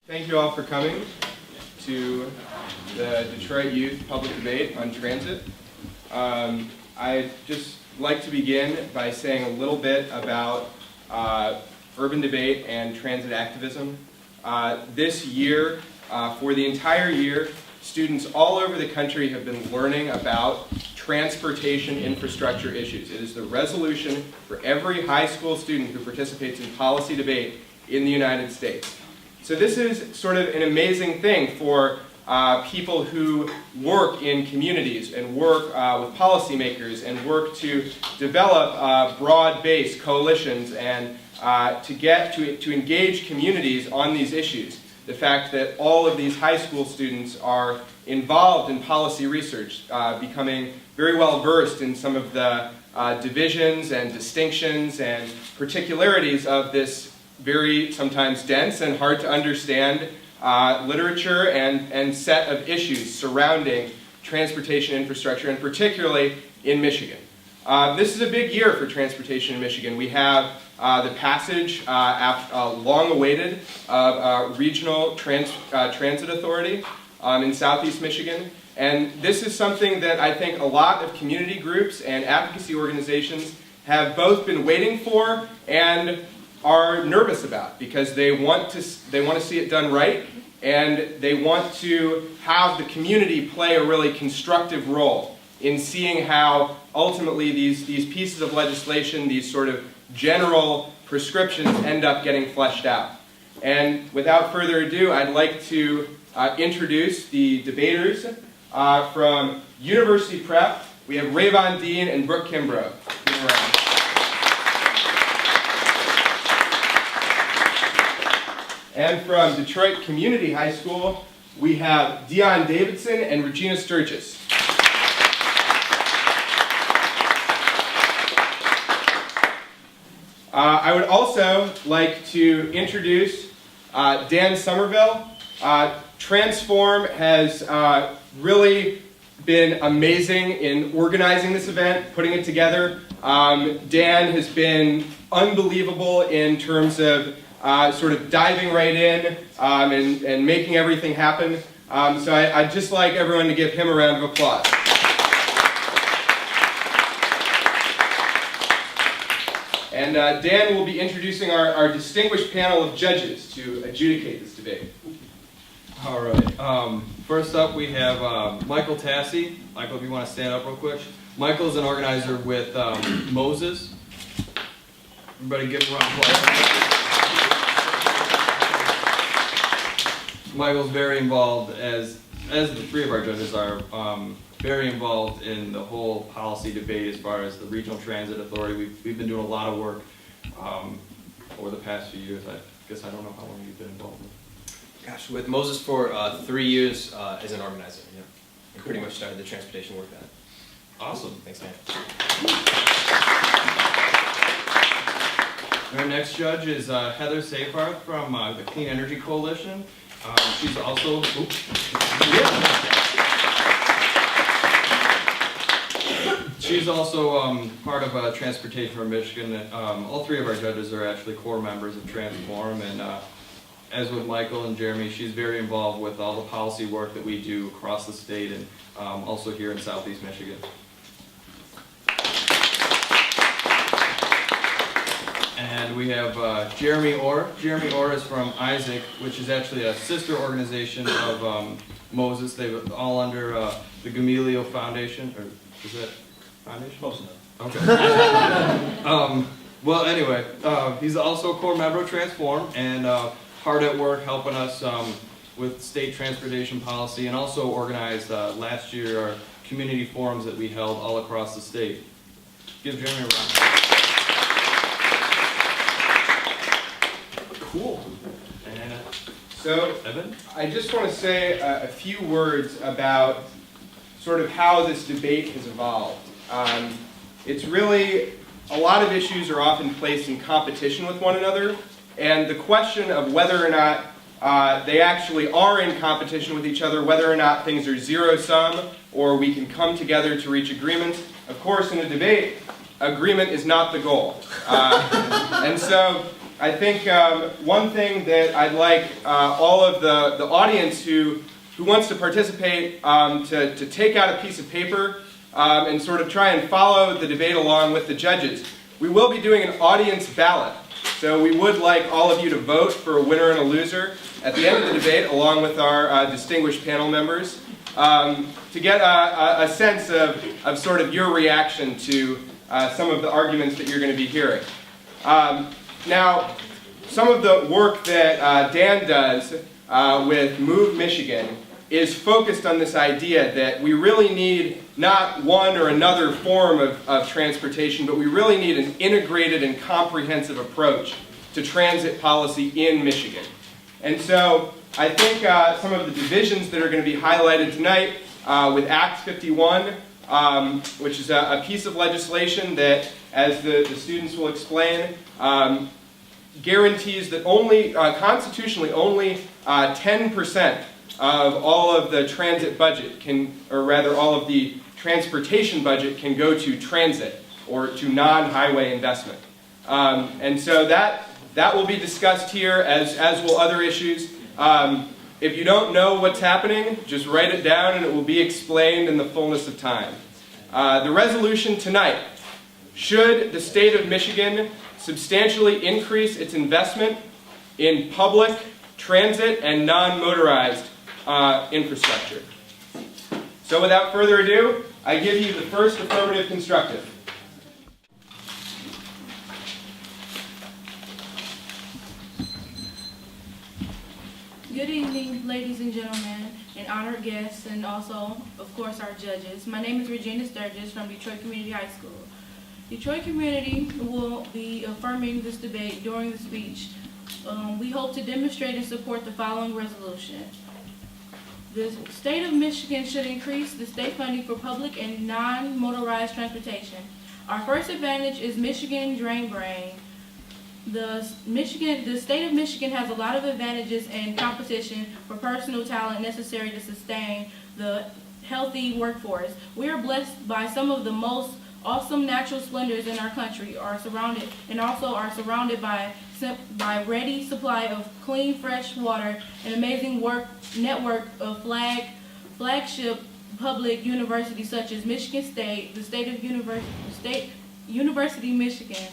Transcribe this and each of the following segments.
Thank you all for coming to the Detroit Youth Public Debate on Transit. I'd just like to begin by saying a little bit about urban debate and transit activism. This year, for the entire year, students all over the country have been learning about transportation infrastructure issues. It is the resolution for every high school student who participates in policy debate in the United States. So this is sort of an amazing thing for people who work in communities and work with policymakers and work to develop broad-based coalitions and to engage communities on these issues. The fact that all of these high school students are involved in policy research, becoming very well versed in some of the divisions and distinctions and particularities of this very sometimes dense and hard to understand literature and set of issues surrounding transportation infrastructure, and particularly in Michigan. This is a big year for transportation in Michigan. We have the passage, long awaited, of Regional Transit Authority in Southeast Michigan. And this is something that I think a lot of community groups and advocacy organizations have both been waiting for and are nervous about, because they want to see it done right, and they want to have the community play a really constructive role in seeing how ultimately these pieces of legislation, these sort of general prescriptions, end up getting fleshed out. And without further ado, I'd like to introduce the debaters from University Prep. We have Rayvon Dean and Brooke Kimbrough. And from Detroit Community High School, we have Dion Davidson and Regina Sturgis. I would also like to introduce Dan Somerville. Transform has really been amazing in organizing this event, putting it together. Dan has been unbelievable in terms of sort of diving right in and making everything happen. So I'd just like everyone to give him a round of applause. And Dan will be introducing our distinguished panel of judges to adjudicate this debate. All right. First up, we have Michael Tassi. Michael, if you want to stand up real quick. Michael is an organizer with Moses. Everybody give him a round of applause. Michael's very involved, as the three of our judges are, very involved in the whole policy debate as far as the Regional Transit Authority. We've been doing a lot of work over the past few years. I guess I don't know how long you've been involved with. Gosh, with Moses for 3 years as an organizer. Yeah. And Cool. pretty much started the transportation work then. Awesome. Thanks, man. Our next judge is Heather Seyfarth from the Clean Energy Coalition. She's also, she's also part of Transportation for Michigan. All three of our judges are actually core members of Transform, and as with Michael and Jeremy, she's very involved with all the policy work that we do across the state and also here in Southeast Michigan. And we have Jeremy Orr. Jeremy Orr is from Isaac, which is actually a sister organization of Moses. They're all under the Gamaliel Foundation, or is that foundation? Close enough. Okay. Well, anyway, he's also a core member of Transform and hard at work helping us with state transportation policy, and also organized last year our community forums that we held all across the state. Give Jeremy a round. Cool. And So Evan? I just want to say a few words about sort of how this debate has evolved. It's really, a lot of issues are often placed in competition with one another, and the question of whether or not they actually are in competition with each other, whether or not things are zero-sum, or we can come together to reach agreement. Of course, in a debate, agreement is not the goal. And so I think one thing that I'd like all of the audience who wants to participate to take out a piece of paper and sort of try and follow the debate along with the judges. We will be doing an audience ballot. So we would like all of you to vote for a winner and a loser at the end of the debate along with our distinguished panel members to get a sense of sort of your reaction to some of the arguments that you're going to be hearing. Now, some of the work that Dan does with Move Michigan is focused on this idea that we really need not one or another form of transportation, but we really need an integrated and comprehensive approach to transit policy in Michigan. And so I think some of the divisions that are going to be highlighted tonight with Act 51, which is a piece of legislation that, as the students will explain, guarantees that constitutionally only 10% of all of the transit budget or rather all of the transportation budget can go to transit or to non-highway investment. And so that will be discussed here as will other issues. If you don't know what's happening, just write it down and it will be explained in the fullness of time. The resolution tonight: should the state of Michigan substantially increase its investment in public, transit, and non-motorized infrastructure? So without further ado, I give you the first affirmative constructive. Good evening, ladies and gentlemen, and honored guests, and also, of course, our judges. My name is Regina Sturgis from Detroit Community High School. Detroit Community will be affirming this debate during the speech. We hope to demonstrate and support the following resolution. The state of Michigan should increase the state funding for public and non-motorized transportation. Our first advantage is Michigan Drain Brain. The state of Michigan has a lot of advantages in competition for personal talent necessary to sustain the healthy workforce. We are blessed by some of the most awesome natural splendors in our country, are surrounded by ready supply of clean, fresh water, an amazing network of flagship public universities such as Michigan State, University Michigan,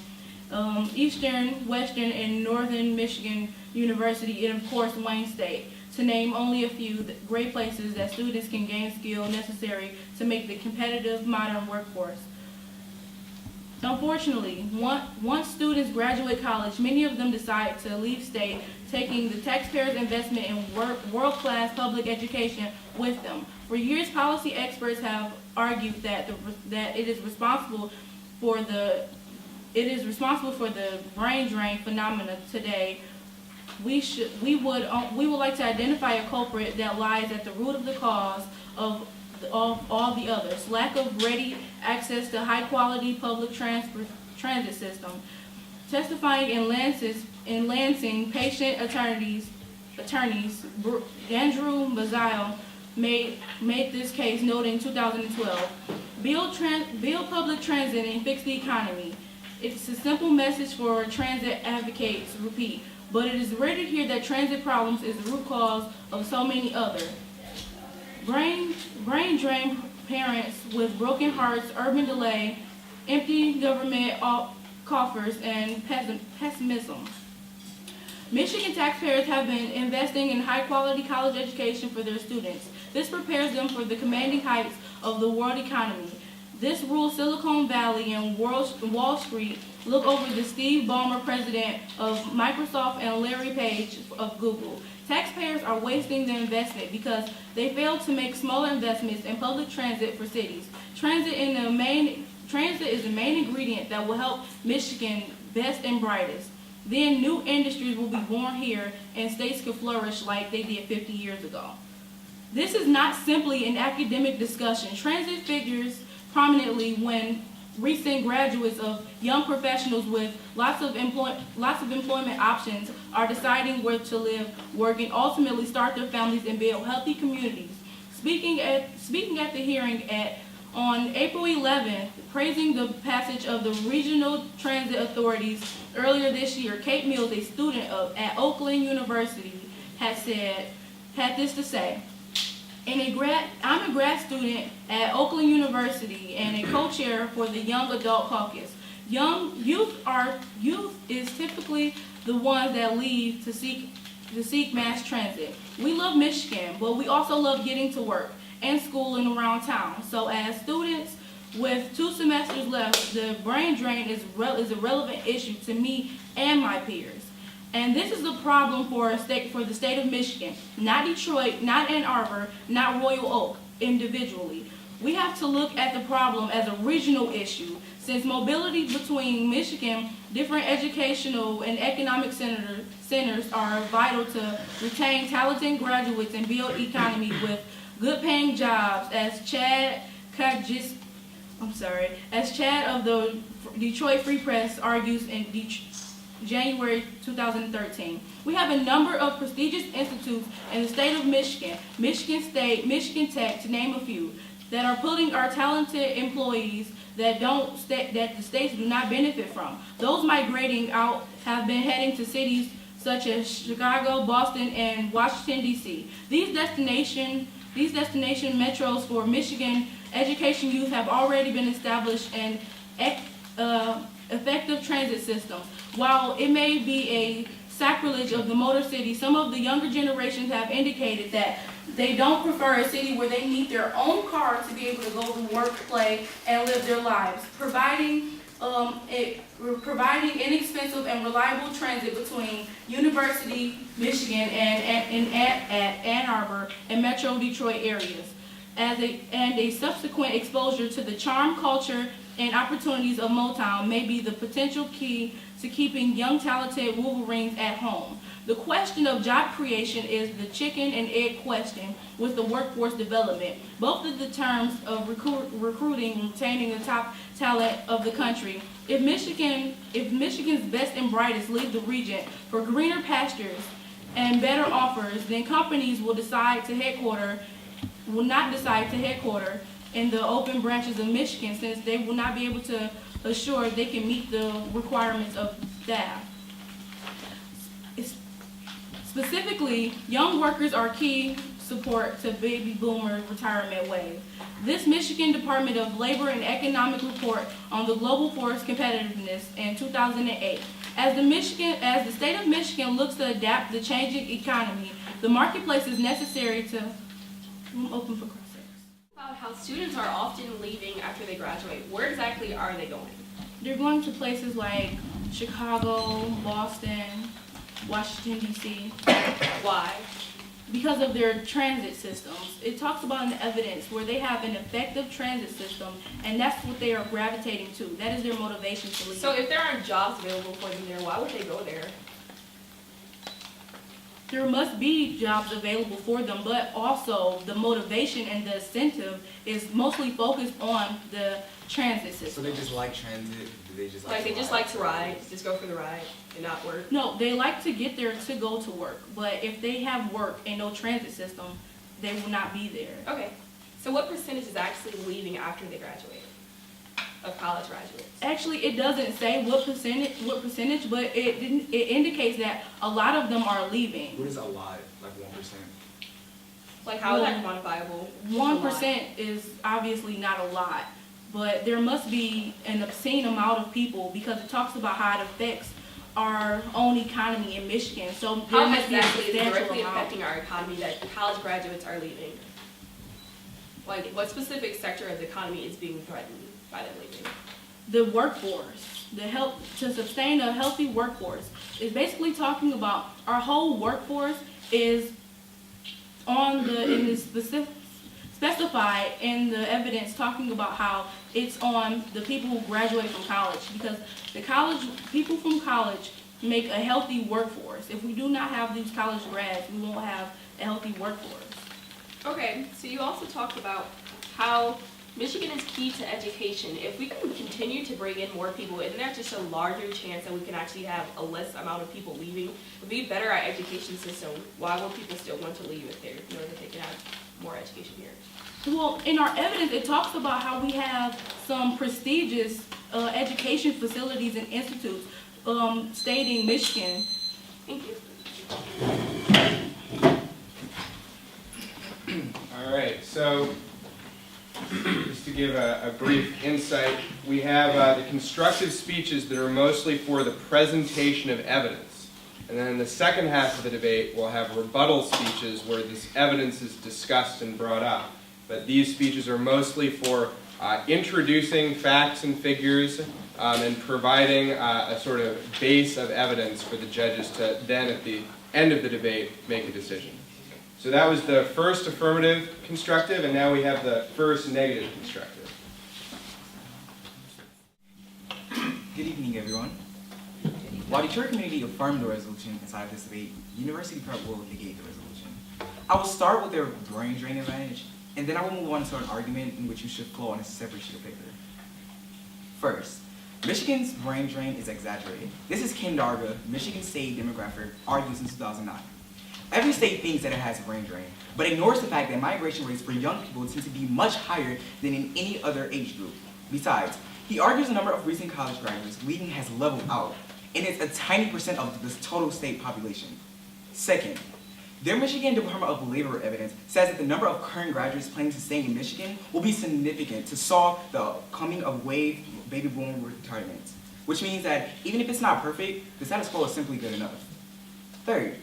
Eastern, Western, and Northern Michigan University, and of course Wayne State, to name only a few great places that students can gain skill necessary to make the competitive modern workforce. Unfortunately, once students graduate college, many of them decide to leave state, taking the taxpayers' investment in world-class public education with them. For years, policy experts have argued that it is responsible for the brain drain phenomena today. We would like to identify a culprit that lies at the root of the cause of all the others: lack of ready access to high-quality public transit system. Testifying in Lansing, patient attorneys Andrew Bazile made this case, noting in 2012, build public transit and fix the economy. It's a simple message for transit advocates repeat, but it is rare to hear that transit problems is the root cause of so many other. Brain drain parents with broken hearts, urban delay, empty government coffers, and pessimism. Michigan taxpayers have been investing in high-quality college education for their students. This prepares them for the commanding heights of the world economy. This rules Silicon Valley and Wall Street. Look over the Steve Ballmer, president of Microsoft, and Larry Page of Google. Taxpayers are wasting their investment because they fail to make smaller investments in public transit for cities. Transit is the main ingredient that will help Michigan best and brightest. Then new industries will be born here and states could flourish like they did 50 years ago. This is not simply an academic discussion. Transit figures prominently when recent graduates of young professionals with lots of employment options are deciding where to live, work, and ultimately start their families and build healthy communities. Speaking at the hearing at On April 11th, praising the passage of the Regional Transit Authorities earlier this year, Kate Mills, a student at Oakland University, had this to say. I'm a grad student at Oakland University and a co-chair for the Young Adult Caucus. Youth is typically the ones that leave to seek mass transit. We love Michigan, but we also love getting to work and school and around town. So as students with 2 semesters left, the brain drain is a relevant issue to me and my peers. And this is a problem for the state of Michigan, not Detroit, not Ann Arbor, not Royal Oak individually. We have to look at the problem as a regional issue, since mobility between Michigan, different educational and economic centers are vital to retain talented graduates and build economy with good paying jobs, as Chad of the Detroit Free Press argues in January 2013. We have a number of prestigious institutes in the state of Michigan, Michigan State, Michigan Tech, to name a few, that are putting our talented employees that the states do not benefit from. Those migrating out have been heading to cities such as Chicago, Boston, and Washington, D.C. These destination metros for Michigan education youth have already been established and effective transit systems. While it may be a sacrilege of the Motor City, some of the younger generations have indicated that they don't prefer a city where they need their own car to be able to go to work, play, and live their lives. Providing inexpensive and reliable transit between University, Michigan, and at Ann Arbor and Metro Detroit areas, and a subsequent exposure to the charm, culture, and opportunities of Motown may be the potential key to keeping young talented Wolverines at home. The question of job creation is the chicken and egg question with the workforce development. Both of the terms of recruiting and retaining the top talent of the country. If Michigan's best and brightest leave the region for greener pastures and better offers, then companies will not decide to headquarter in the open branches of Michigan, since they will not be able to assure they can meet the requirements of staff. Specifically, young workers are key support to baby boomer retirement wave. This Michigan Department of Labor and Economic Report on the global force competitiveness in 2008. As the state of Michigan looks to adapt the changing economy, the marketplace is necessary to open for cross-sections. About how students are often leaving after they graduate. Where exactly are they going? They're going to places like Chicago, Boston, Washington, D.C. Why? Because of their transit systems. It talks about in the evidence where they have an effective transit system, and that's what they are gravitating to. That is their motivation to leave. So if there aren't jobs available for them there, why would they go there? There must be jobs available for them, but also the motivation and the incentive is mostly focused on the transit system. So they just like transit? Do they just Like they just like to ride, just go for the ride and not work? No, they like to get there to go to work, but if they have work and no transit system, they will not be there. Okay. So what percentage is actually leaving after they graduate of college graduates? Actually, it doesn't say what percentage, but it indicates that a lot of them are leaving. What is a lot? Like 1%? Like how is that quantifiable? 1% is obviously not a lot, but there must be an obscene amount of people because it talks about how it affects our own economy in Michigan. So there How must be a exactly is it substantial directly amount. affecting our economy that college graduates are leaving? Like what specific sector of the economy is being threatened by them leaving? The workforce, to sustain a healthy workforce, is basically talking about our whole workforce is specified in the evidence talking about how it's on the people who graduate from college, because people from college make a healthy workforce. If we do not have these college grads, we won't have a healthy workforce. Okay, so you also talked about how Michigan is key to education. If we can continue to bring in more people, isn't there just a larger chance that we can actually have a less amount of people leaving? Would be better our education system. Why would people still want to leave if they know that they can have more education here? Well, in our evidence, it talks about how we have some prestigious education facilities and institutes stating Michigan. Thank you. All right, so just to give a brief insight, we have the constructive speeches that are mostly for the presentation of evidence. And then in the second half of the debate, we'll have rebuttal speeches where this evidence is discussed and brought up. But these speeches are mostly for introducing facts and figures and providing a sort of base of evidence for the judges to then, at the end of the debate, make a decision. So that was the first affirmative constructive, and now we have the first negative constructive. Good evening, everyone. While the Detroit community affirmed the resolution inside of this debate, University Prep will negate the resolution. I will start with their brain drain advantage, and then I will move on to an argument in which you should flow on a separate sheet of paper. First, Michigan's brain drain is exaggerated. This is Ken Darga, Michigan State demographic, argued since 2009. Every state thinks that it has a brain drain, but ignores the fact that migration rates for young people tend to be much higher than in any other age group. Besides, he argues the number of recent college graduates leaving has leveled out, and it's a tiny percent of the total state population. Second, their Michigan Department of Labor evidence says that the number of current graduates planning to stay in Michigan will be significant to solve the coming of wave baby boom retirements, which means that even if it's not perfect, the status quo is simply good enough. Third,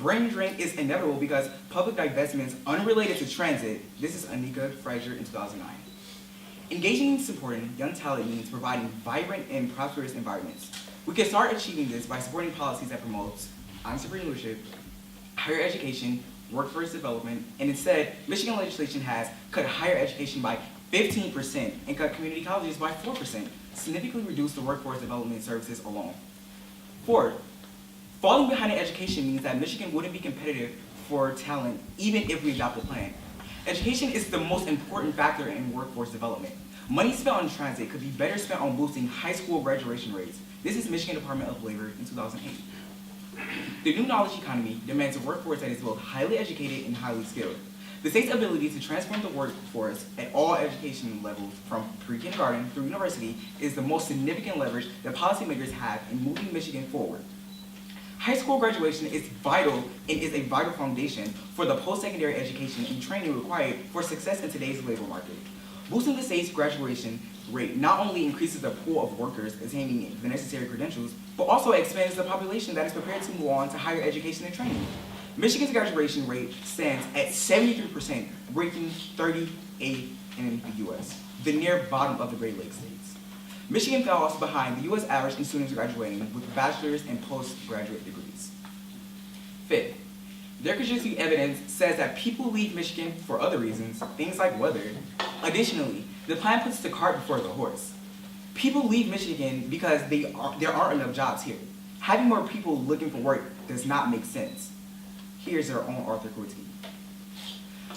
brain drain is inevitable because public divestments unrelated to transit, this is Anika Frazier in 2009. Engaging and supporting young talent means providing vibrant and prosperous environments. We can start achieving this by supporting policies that promote entrepreneurship, higher education, workforce development, and instead, Michigan legislation has cut higher education by 15% and cut community colleges by 4%, significantly reduced the workforce development services alone. Fourth, falling behind in education means that Michigan wouldn't be competitive for talent even if we adopt the plan. Education is the most important factor in workforce development. Money spent on transit could be better spent on boosting high school graduation rates. This is Michigan Department of Labor in 2008. The new knowledge economy demands a workforce that is both highly educated and highly skilled. The state's ability to transform the workforce at all education levels, from pre-kindergarten through university, is the most significant leverage that policymakers have in moving Michigan forward. High school graduation is vital and is a vital foundation for the post-secondary education and training required for success in today's labor market. Boosting the state's graduation rate not only increases the pool of workers attaining the necessary credentials, but also expands the population that is prepared to move on to higher education and training. Michigan's graduation rate stands at 73%, ranking 38 in the U.S., the near bottom of the Great Lakes states. Michigan falls behind the U.S. average in students graduating with bachelor's and postgraduate degrees. Fifth, their constituency evidence says that people leave Michigan for other reasons, things like weather. Additionally, the plan puts the cart before the horse. People leave Michigan because there aren't enough jobs here. Having more people looking for work does not make sense. Here's their own Arthur Corti.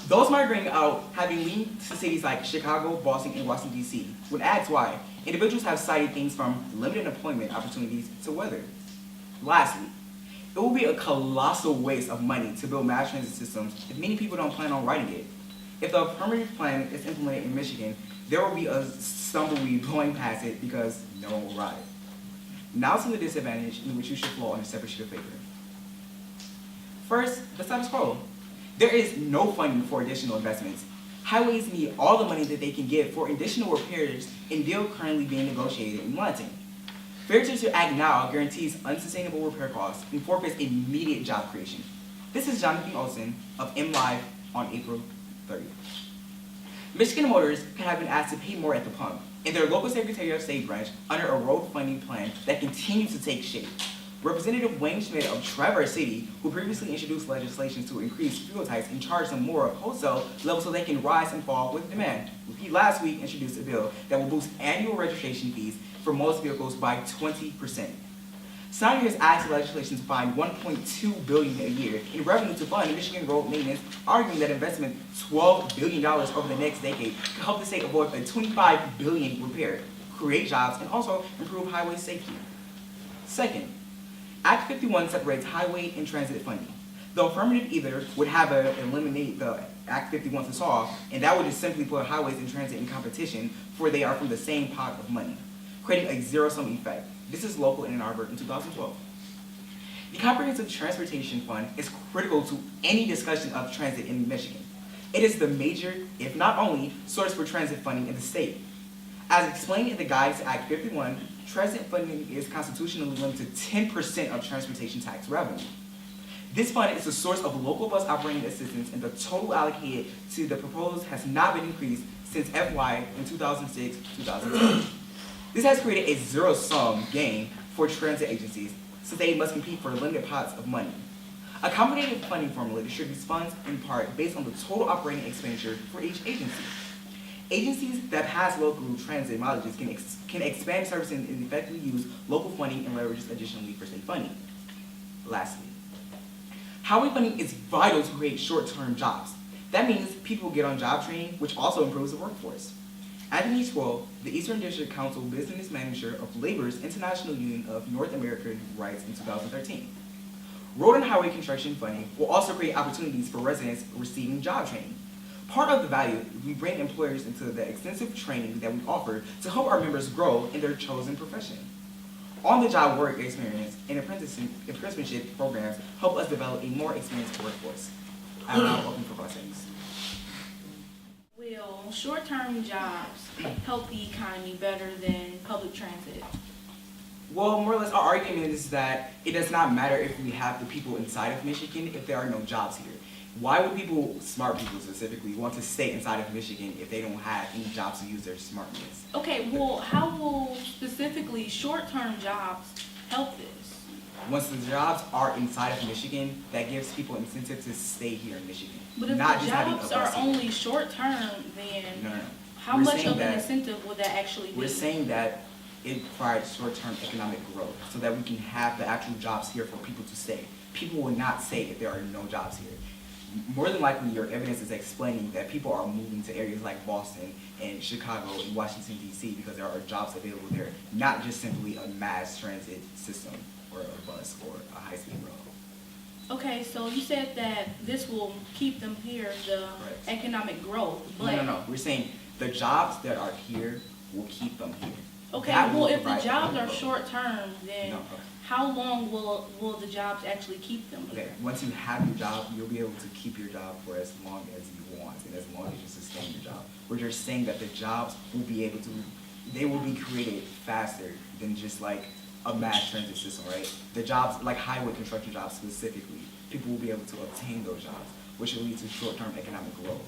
Those migrating out have been linked to cities like Chicago, Boston, and Washington, D.C. When asked why, individuals have cited things from limited employment opportunities to weather. Lastly, it will be a colossal waste of money to build mass transit systems if many people don't plan on riding it. If the affirmative plan is implemented in Michigan, there will be a stumbleweed blowing past it because no one will ride. Now to the disadvantage in which you should flow on a separate sheet of paper. First, the status quo. There is no funding for additional investments. Highways need all the money that they can get for additional repairs, and deal currently being negotiated in Lansing. Failure to act now guarantees unsustainable repair costs and forfeits immediate job creation. This is Jonathan Olson of MLive on April 30th. Michigan Motors could have been asked to pay more at the pump in their local Secretary of State branch under a road funding plan that continues to take shape. Representative Wayne Schmidt of Traverse City, who previously introduced legislation to increase fuel types and charge them more at wholesale levels so they can rise and fall with demand. He last week introduced a bill that will boost annual registration fees for most vehicles by 20%. Snyder has asked the legislation to find $1.2 billion a year in revenue to fund Michigan road maintenance, arguing that investment $12 billion over the next decade could help the state avoid a $25 billion repair, create jobs, and also improve highway safety. Second, Act 51 separates highway and transit funding. The affirmative either would have eliminate the Act 51 to solve, and that would just simply put highways and transit in competition, for they are from the same pot of money, creating a zero-sum effect. This is local in Ann Arbor in 2012. The Comprehensive Transportation Fund is critical to any discussion of transit in Michigan. It is the major, if not only, source for transit funding in the state. As explained in the guide to Act 51, transit funding is constitutionally limited to 10% of transportation tax revenue. This fund is the source of local bus operating assistance, and the total allocated to the proposed has not been increased since FY in 2006-2007. This has created a zero-sum game for transit agencies, since they must compete for limited pots of money. Accommodative funding formula distributes funds in part based on the total operating expenditure for each agency. Agencies that pass local transit mileages can expand services and effectively use local funding and leverage additionally for state funding. Lastly, highway funding is vital to create short-term jobs. That means people get on job training, which also improves the workforce. Anthony Sproul, the Eastern District Council Business Manager of Labor's International Union of North America, writes in 2013. Road and highway construction funding will also create opportunities for residents receiving job training. Part of the value, we bring employers into the extensive training that we offer to help our members grow in their chosen profession. On-the-job work experience and apprenticeship programs help us develop a more experienced workforce. I am now open for questions. Will short-term jobs help the economy better than public transit? Well, more or less, our argument is that it does not matter if we have the people inside of Michigan if there are no jobs here. Why would people, smart people specifically, want to stay inside of Michigan if they don't have any jobs to use their smartness? Okay, well, how will specifically short-term jobs help this? Once the jobs are inside of Michigan, that gives people incentive to stay here in Michigan. But if not the just having a jobs bus are here. only short-term, then No. how We're much saying of an that- incentive would that actually be? We're saying that it provides short-term economic growth so that we can have the actual jobs here for people to stay. People will not stay if there are no jobs here. More than likely, your evidence is explaining that people are moving to areas like Boston and Chicago and Washington, D.C. because there are jobs available there, not just simply a mass transit system or a bus or a high-speed rail. Okay, so you said that this will keep them here, the Correct. economic growth, but. No. We're saying the jobs that are here will keep them here. Okay, That will well, if the provide jobs economic are growth. short-term, then No. how long will the jobs actually keep them here? Okay, once you have your job, you'll be able to keep your job for as long as you want and as long as you sustain your job. We're just saying that the jobs will be able to, they will be created faster than just like a mass transit system, right? The jobs, like highway construction jobs specifically, people will be able to obtain those jobs, which will lead to short-term economic growth.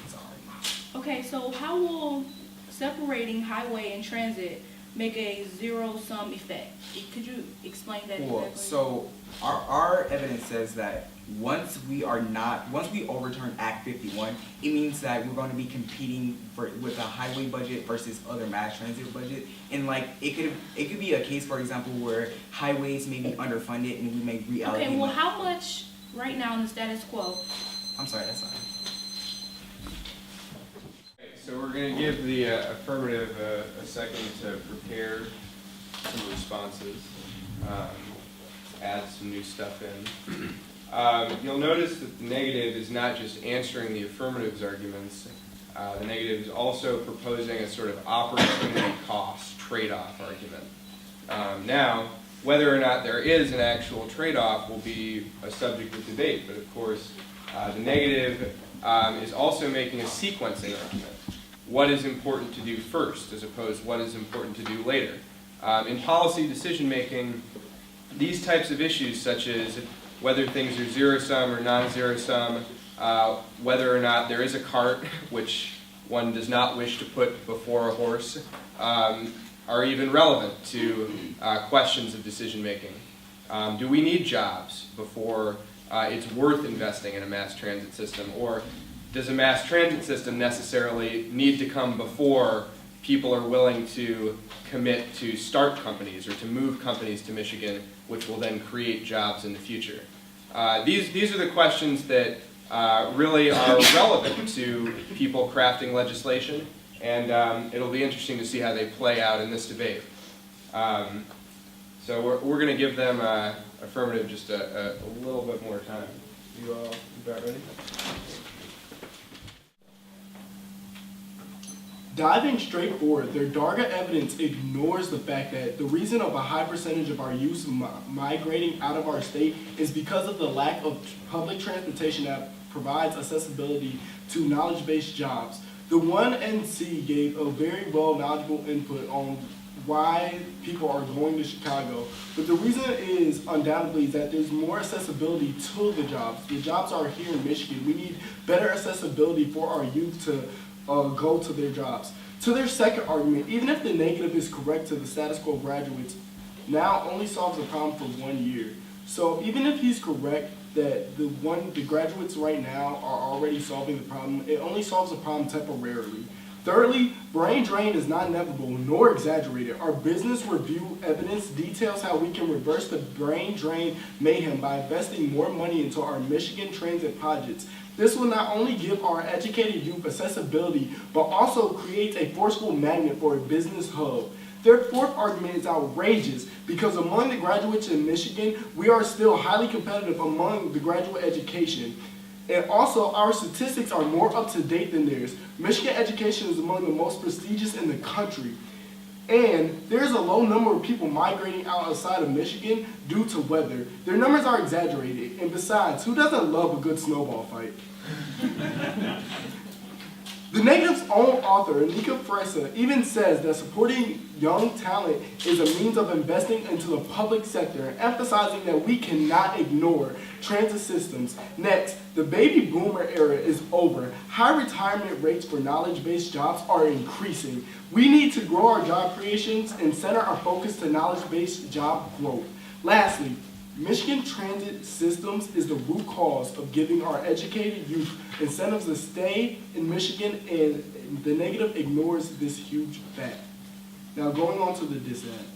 Sorry. Okay, so how will separating highway and transit make a zero-sum effect? Could you explain that Cool. exactly? So our evidence says that once we overturn Act 51, it means that we're going to be competing with a highway budget versus other mass transit budget. And like it could be a case, for example, where highways may be underfunded and we may reallocate. Okay, well, how much right now in the status quo? I'm sorry, that's fine. So we're going to give the affirmative a second to prepare some responses, add some new stuff in. You'll notice that the negative is not just answering the affirmative's arguments. The negative is also proposing a sort of opportunity cost trade-off argument. Now, whether or not there is an actual trade-off will be a subject of debate, but of course, the negative is also making a sequencing argument. What is important to do first as opposed to what is important to do later. In policy decision-making, these types of issues, such as whether things are zero-sum or non-zero-sum, whether or not there is a cart, which one does not wish to put before a horse, are even relevant to questions of decision-making. Do we need jobs before it's worth investing in a mass transit system? Or does a mass transit system necessarily need to come before people are willing to commit to start companies or to move companies to Michigan, which will then create jobs in the future? These are the questions that really are relevant to people crafting legislation, and it'll be interesting to see how they play out in this debate. So we're going to give them affirmative just a little bit more time. You all about ready? Diving straight forward, their Darga evidence ignores the fact that the reason of a high percentage of our youth migrating out of our state is because of the lack of public transportation that provides accessibility to knowledge-based jobs. The 1NC gave a very well knowledgeable input on why people are going to Chicago, but the reason is undoubtedly that there's more accessibility to the jobs. The jobs are here in Michigan. We need better accessibility for our youth to go to their jobs. To their second argument, even if the negative is correct to the status quo graduates, now only solves the problem for 1 year. So even if he's correct that the graduates right now are already solving the problem, it only solves the problem temporarily. Thirdly, brain drain is not inevitable nor exaggerated. Our business review evidence details how we can reverse the brain drain mayhem by investing more money into our Michigan transit projects. This will not only give our educated youth accessibility, but also creates a forceful magnet for a business hub. Their fourth argument is outrageous because among the graduates in Michigan, we are still highly competitive among the graduate education. And also, our statistics are more up to date than theirs. Michigan education is among the most prestigious in the country. And there's a low number of people migrating outside of Michigan due to weather. Their numbers are exaggerated. And besides, who doesn't love a good snowball fight? The Negative's own author, Nika Fresa, even says that supporting young talent is a means of investing into the public sector, emphasizing that we cannot ignore transit systems. Next, the baby boomer era is over. High retirement rates for knowledge-based jobs are increasing. We need to grow our job creations and center our focus to knowledge-based job growth. Lastly, Michigan transit systems is the root cause of giving our educated youth incentives to stay in Michigan, and the Negative ignores this huge fact. Now going on to the dissent.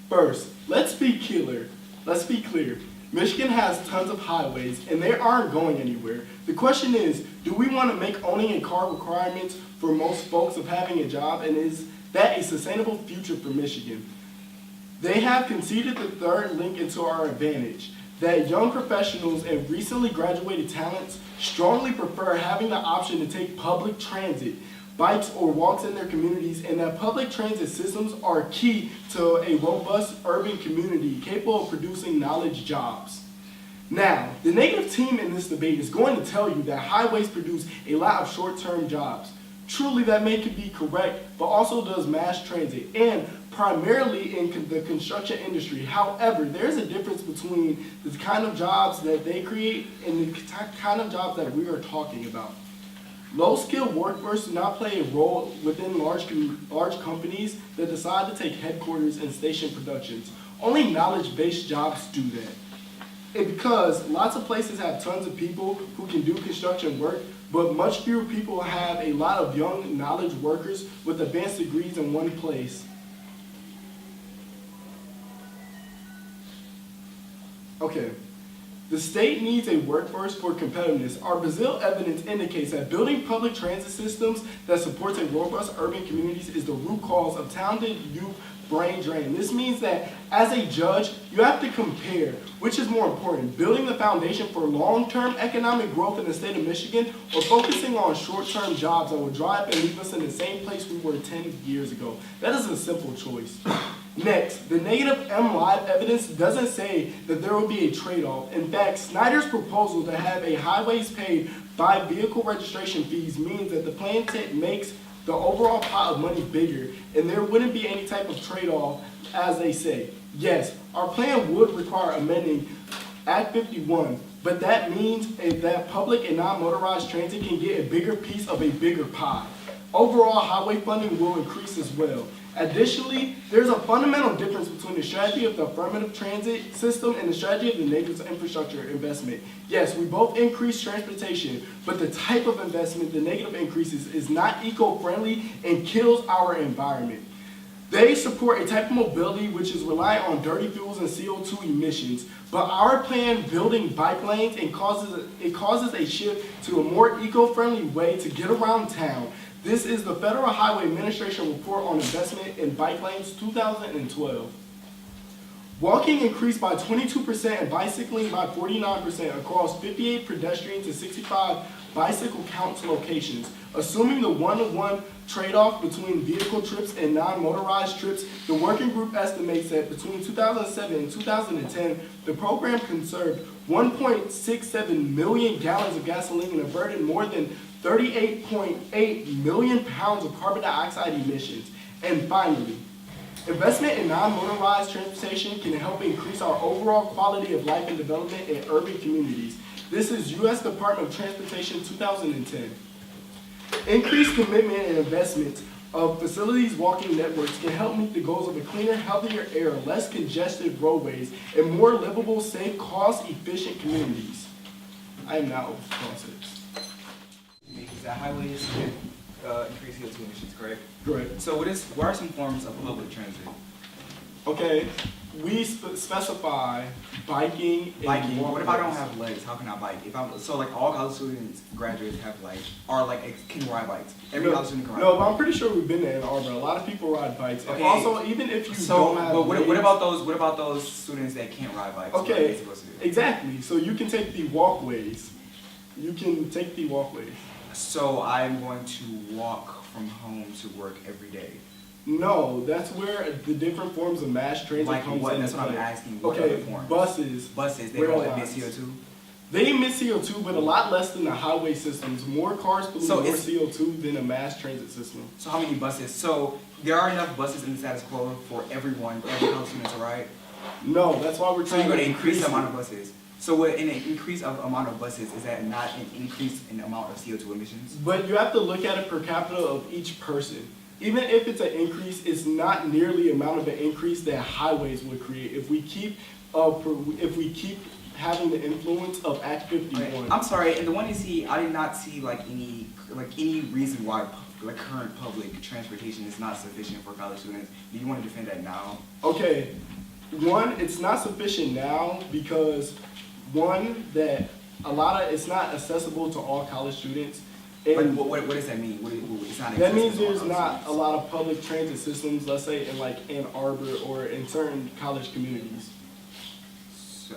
First, let's be clear. Michigan has tons of highways and they aren't going anywhere. The question is, do we want to make owning a car requirements for most folks of having a job, and is that a sustainable future for Michigan? They have conceded the third link into our advantage, that young professionals and recently graduated talents strongly prefer having the option to take public transit, bikes or walks in their communities, and that public transit systems are key to a robust urban community capable of producing knowledge jobs. Now, the Negative team in this debate is going to tell you that highways produce a lot of short-term jobs. Truly, that may be correct, but also does mass transit, and primarily in the construction industry. However, there's a difference between the kind of jobs that they create and the kind of jobs that we are talking about. Low-skilled workforce do not play a role within large companies that decide to take headquarters and station productions. Only knowledge-based jobs do that. And because lots of places have tons of people who can do construction work, but much fewer people have a lot of young knowledge workers with advanced degrees in one place. Okay, the state needs a workforce for competitiveness. Our Brazil evidence indicates that building public transit systems that supports a robust urban communities is the root cause of talented youth brain drain. This means that as a judge, you have to compare which is more important, building the foundation for long-term economic growth in the state of Michigan, or focusing on short-term jobs that will drive and leave us in the same place we were 10 years ago. That is a simple choice. Next, the Negative MLive evidence doesn't say that there will be a trade-off. In fact, Snyder's proposal to have a highways paid by vehicle registration fees means that the plan makes the overall pot of money bigger, and there wouldn't be any type of trade-off, as they say. Yes, our plan would require amending Act 51, but that means that public and non-motorized transit can get a bigger piece of a bigger pie. Overall, highway funding will increase as well. Additionally, there's a fundamental difference between the strategy of the affirmative transit system and the strategy of the Negative's infrastructure investment. Yes, we both increase transportation, but the type of investment the Negative increases is not eco-friendly and kills our environment. They support a type of mobility which is reliant on dirty fuels and CO2 emissions, but our plan building bike lanes and causes a shift to a more eco-friendly way to get around town. This is the Federal Highway Administration Report on Investment in Bike Lanes 2012. Walking increased by 22% and bicycling by 49% across 58 pedestrian to 65 bicycle count locations. Assuming the one-to-one trade-off between vehicle trips and non-motorized trips, the working group estimates that between 2007 and 2010, the program conserved 1.67 million gallons of gasoline and averted more than 38.8 million pounds of carbon dioxide emissions. And finally, investment in non-motorized transportation can help increase our overall quality of life and development in urban communities. This is U.S. Department of Transportation 2010. Increased commitment and investment of facilities walking networks can help meet the goals of a cleaner, healthier air, less congested roadways, and more livable, safe, cost-efficient communities. I am now cross-it. Because the highways increase CO2 emissions, correct? Correct. So what are some forms of public transit? Okay, we specify biking and Biking. What if I don't walkways. have legs? How can I bike? So like all college students, graduates have like, are like can ride bikes. Every college student can ride. No, but I'm pretty sure we've been there in Arbor. A lot of people ride bikes. And Okay. also, even if you So, don't have but what legs- about those? What about those students that can't ride bikes? What are Okay, they supposed to do? exactly. So you can take the walkways. You can take the walkways. So I'm going to walk from home to work every day. No, that's where the different forms of mass transit Like comes what? in. That's what I'm play. asking. What Okay, other forms? buses. Buses. They rail don't emit lines. CO2. They emit CO2, but a lot less than the highway systems. More cars pollute So more it's- CO2 than a mass transit system. So how many buses? So there are enough buses in the status quo for everyone, every college student to ride. No, that's why we're So trying you're going to increase the it. amount of buses. So what, in an increase of amount of buses, is that not an increase in the amount of CO2 emissions? But you have to look at it per capita of each person. Even if it's an increase, it's not nearly the amount of an increase that highways would create if we keep having the influence of Act 51. Okay, I'm sorry, in the one you see, I did not see like any reason why like current public transportation is not sufficient for college students. Do you want to defend that now? Okay, one, it's not sufficient now because one, that it's not accessible to all college students. But And what does that mean? It's not that means accessible to there's all not college a lot of public transit systems, let's say in like Ann Arbor or in certain college communities. students. So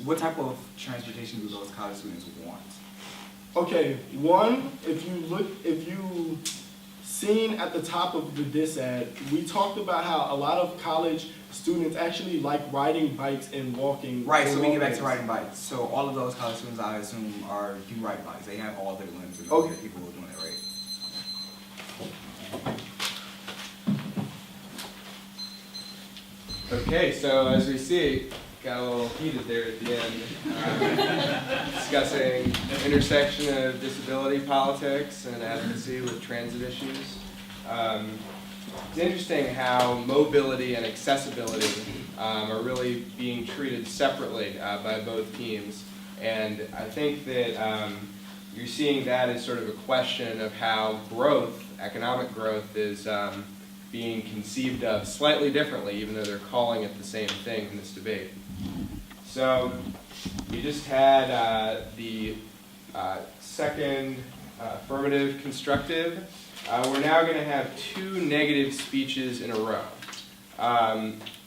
what type of transportation do those college students want? Okay, one, if you seen at the top of this ad, we talked about how a lot of college students actually like riding bikes and walking. Right, so and we get back to walkways. riding do all of those college students, I assume, do ride bikes. They have all their limbs and Okay. people who are doing it, right? Okay, so as we see, got a little heated there at the end, discussing the intersection of disability politics and advocacy with transit issues. It's interesting how mobility and accessibility are really being treated separately by both teams. And I think that you're seeing that as sort of a question of how growth, economic growth, is being conceived of slightly differently, even though they're calling it the same thing in this debate. So you just had the second affirmative constructive. We're now going to have two negative speeches in a row.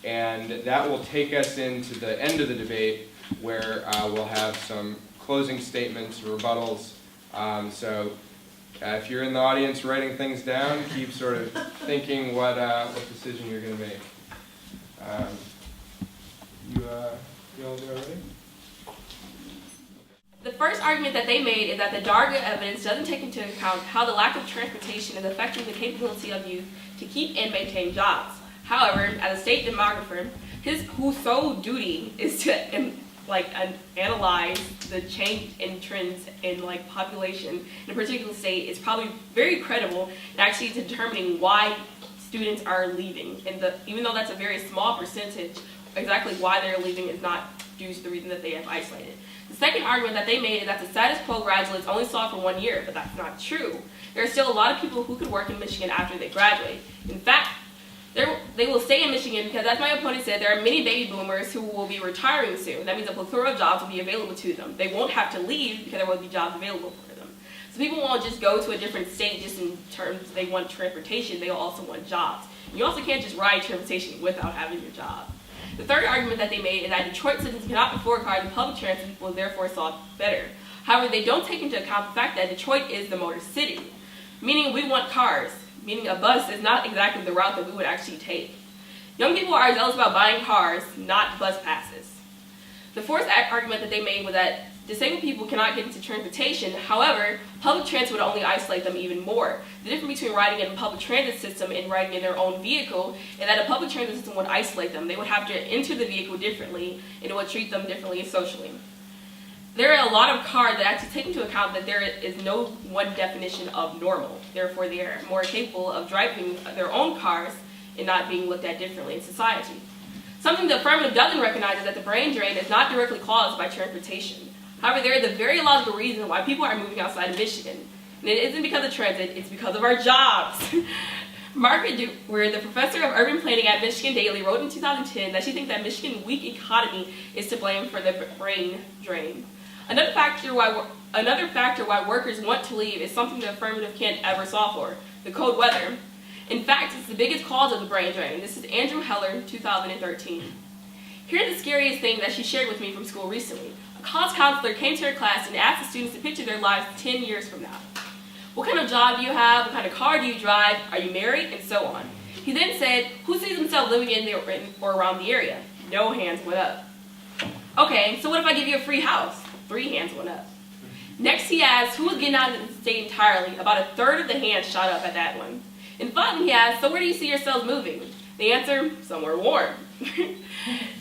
And that will take us into the end of the debate where we'll have some closing statements, rebuttals. If you're in the audience writing things down, keep sort of thinking what decision you're going to make. You all do already? The first argument that they made is that the DARGA evidence doesn't take into account how the lack of transportation is affecting the capability of youth to keep and maintain jobs. However, as a state demographer, whose sole duty is to analyze the change in trends in population in a particular state, is probably very credible in actually determining why students are leaving. And even though that's a very small percentage, exactly why they're leaving is not due to the reason that they have isolated. The second argument that they made is that the status quo graduates only saw for 1 year, but that's not true. There are still a lot of people who could work in Michigan after they graduate. In fact, they will stay in Michigan because, as my opponent said, there are many baby boomers who will be retiring soon. That means a plethora of jobs will be available to them. They won't have to leave because there will be jobs available for them. So people won't just go to a different state just in terms they want transportation, they also want jobs. You also can't just ride transportation without having your job. The third argument that they made is that Detroit citizens cannot afford cars and public transit will therefore solve better. However, they don't take into account the fact that Detroit is the motor city, meaning we want cars, meaning a bus is not exactly the route that we would actually take. Young people are zealous about buying cars, not bus passes. The fourth argument that they made was that disabled people cannot get into transportation. However, public transit would only isolate them even more. The difference between riding in a public transit system and riding in their own vehicle is that a public transit system would isolate them. They would have to enter the vehicle differently, and it would treat them differently socially. There are a lot of cars that actually take into account that there is no one definition of normal. Therefore, they are more capable of driving their own cars and not being looked at differently in society. Something the affirmative doesn't recognize is that the brain drain is not directly caused by transportation. However, there is a very logical reason why people are moving outside of Michigan. And it isn't because of transit, it's because of our jobs. Margaret Dewar, the professor of urban planning at Michigan Daily, wrote in 2010 that she thinks that Michigan's weak economy is to blame for the brain drain. Another factor why workers want to leave is something the affirmative can't ever solve for, the cold weather. In fact, it's the biggest cause of the brain drain. This is Andrew Heller, 2013. Here's the scariest thing that she shared with me from school recently. A college counselor came to her class and asked the students to picture their lives 10 years from now. What kind of job do you have? What kind of car do you drive? Are you married? And so on. He then said, who sees himself living in or around the area? No hands went up. Okay, so what if I give you a free house? 3 hands went up. Next he asked, who was getting out of the state entirely? About a third of the hands shot up at that one. And finally he asked, so where do you see yourselves moving? The answer, somewhere warm.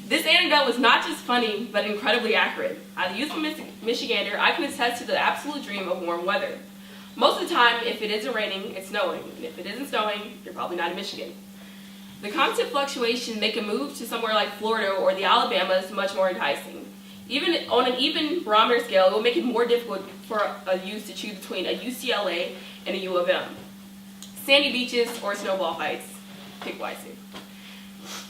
This anecdote was not just funny, but incredibly accurate. As a youthful Michigander, I can attest to the absolute dream of warm weather. Most of the time, if it isn't raining, it's snowing. And if it isn't snowing, you're probably not in Michigan. The constant fluctuation make a move to somewhere like Florida or the Alabamas much more enticing. Even on an even barometer scale, it will make it more difficult for a youth to choose between a UCLA and a U of M. Sandy beaches or snowball fights, pick wisely.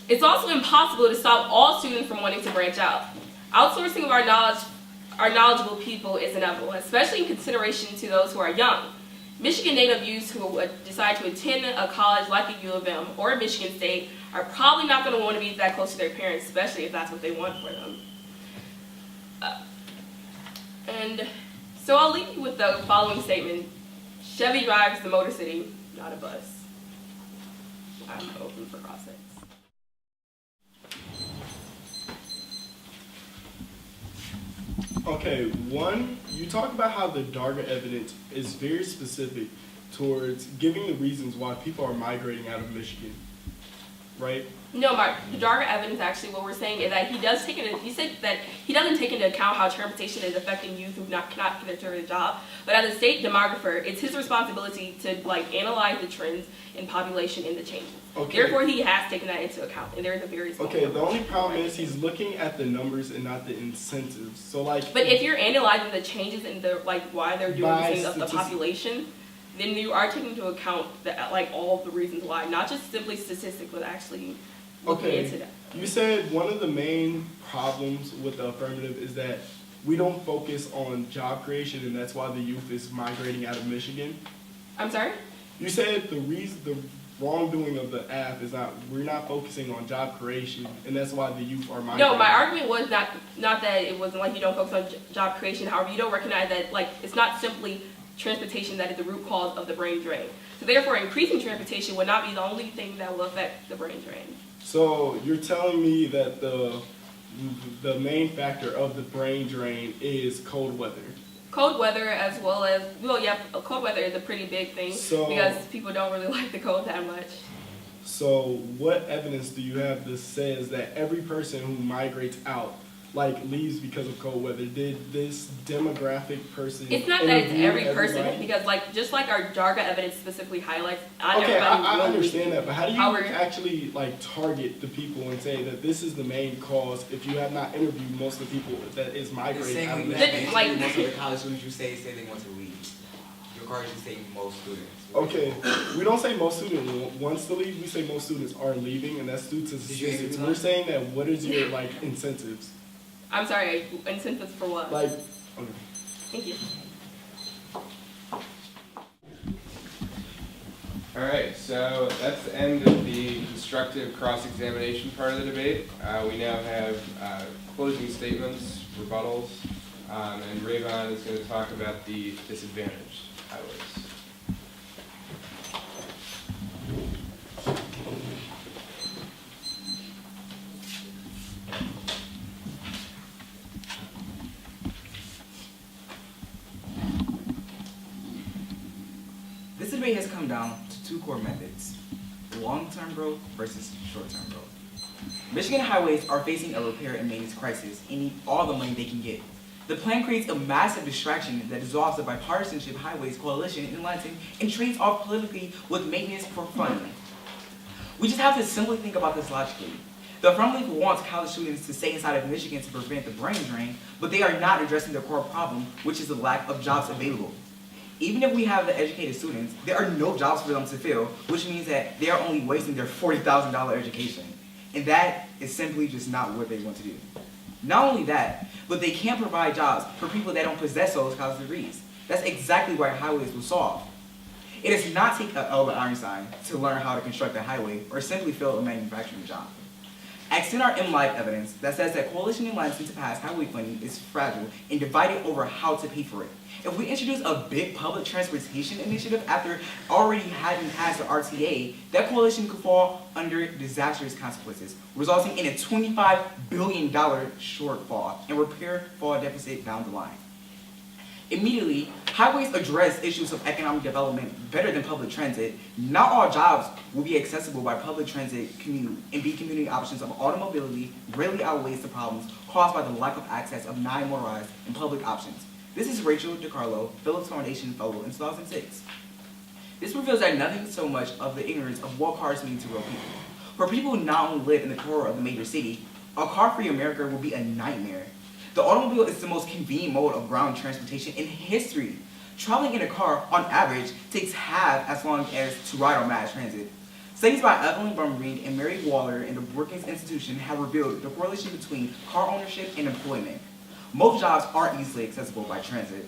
It's also impossible to stop all students from wanting to branch out. Outsourcing of our knowledgeable people is inevitable, especially in consideration to those who are young. Michigan native youths who would decide to attend a college like a U of M or a Michigan State are probably not going to want to be that close to their parents, especially if that's what they want for them. And so I'll leave you with the following statement. Chevy drives the Motor City, not a bus. I'm open for cross-sects. Okay, one, you talk about how the Darga evidence is very specific towards giving the reasons why people are migrating out of Michigan, right? No, Mark, the Darga evidence actually, what we're saying is that he said that he doesn't take into account how transportation is affecting youth who cannot get a job, but as a state demographer, it's his responsibility to analyze the trends in population and the changes. Okay. Therefore, he has taken that into account, and there's a very small Okay, the number. only problem is he's looking at the numbers and not the incentives. So But if you're analyzing the changes in the why they're doing By things of the population, then you are taking into account all of the reasons why, not just simply statistics, but actually looking into that. You said one of the main problems with the affirmative is that we don't focus on job creation, and that's why the youth is migrating out of Michigan. I'm sorry? You said the wrongdoing of the app is we're not focusing on job creation, and that's why the youth are migrating. No, my argument was not that it wasn't like you don't focus on job creation. However, you don't recognize that it's not simply transportation that is the root cause of the brain drain. So therefore, increasing transportation would not be the only thing that will affect the brain drain. So you're telling me that the main factor of the brain drain is cold weather. Cold weather as well as, cold weather is a pretty big thing because people don't really like the cold that much. So what evidence do you have that says that every person who migrates out, leaves because of cold weather? Did this demographic person It's not that it's every everybody? person, because just like our Darga evidence specifically highlights, not Okay, everybody I will understand be. that, but how do you However, actually target the people and say that this is the main cause if you have not interviewed most of the people that is The migrating same out way of you Michigan? have most of the college students you say they want to leave. Your card is saying most students. Okay, we don't say most students wants to leave, we say most students are leaving, and that's due to Did you answer statistics. to We're that? saying that what is your incentives? I'm sorry, incentives for what? Okay. Thank you. All right, so that's the end of the constructive cross-examination part of the debate. We now have closing statements, rebuttals, and Rayvon is going to talk about the disadvantaged highways. This debate has come down to two core methods: long-term growth versus short-term growth. Michigan highways are facing a repair and maintenance crisis and need all the money they can get. The plan creates a massive distraction that dissolves the bipartisanship highways coalition in Lansing and trades off politically with maintenance for fun. We just have to simply think about this logically. The Affirmative League wants college students to stay inside of Michigan to prevent the brain drain, but they are not addressing the core problem, which is the lack of jobs available. Even if we have the educated students, there are no jobs for them to fill, which means that they are only wasting their $40,000 education. And that is simply just not what they want to do. Not only that, but they can't provide jobs for people that don't possess those college degrees. That's exactly why highways will solve. It does not take Albert Einstein to learn how to construct a highway or simply fill a manufacturing job. Extend our MLive evidence that says that coalition in Lansing to pass highway funding is fragile and divided over how to pay for it. If we introduce a big public transportation initiative after already having passed the RTA, that coalition could fall under disastrous consequences, resulting in a $25 billion shortfall and repair fall deficit down the line. Immediately, highways address issues of economic development better than public transit. Not all jobs will be accessible by public transit commute, and community options of automobility greatly outweighs the problems caused by the lack of access of non-motorized and public options. This is Rachel DiCarlo, Phillips Foundation Fellow in 2006. This reveals that nothing so much of the ignorance of what cars mean to real people. For people who not only live in the core of the major city, a car-free America will be a nightmare. The automobile is the most convenient mode of ground transportation in history. Traveling in a car, on average, takes half as long as to ride on mass transit. Studies by Evelyn Brumgreen and Mary Waller in the Brookings Institution have revealed the correlation between car ownership and employment. Most jobs aren't easily accessible by transit.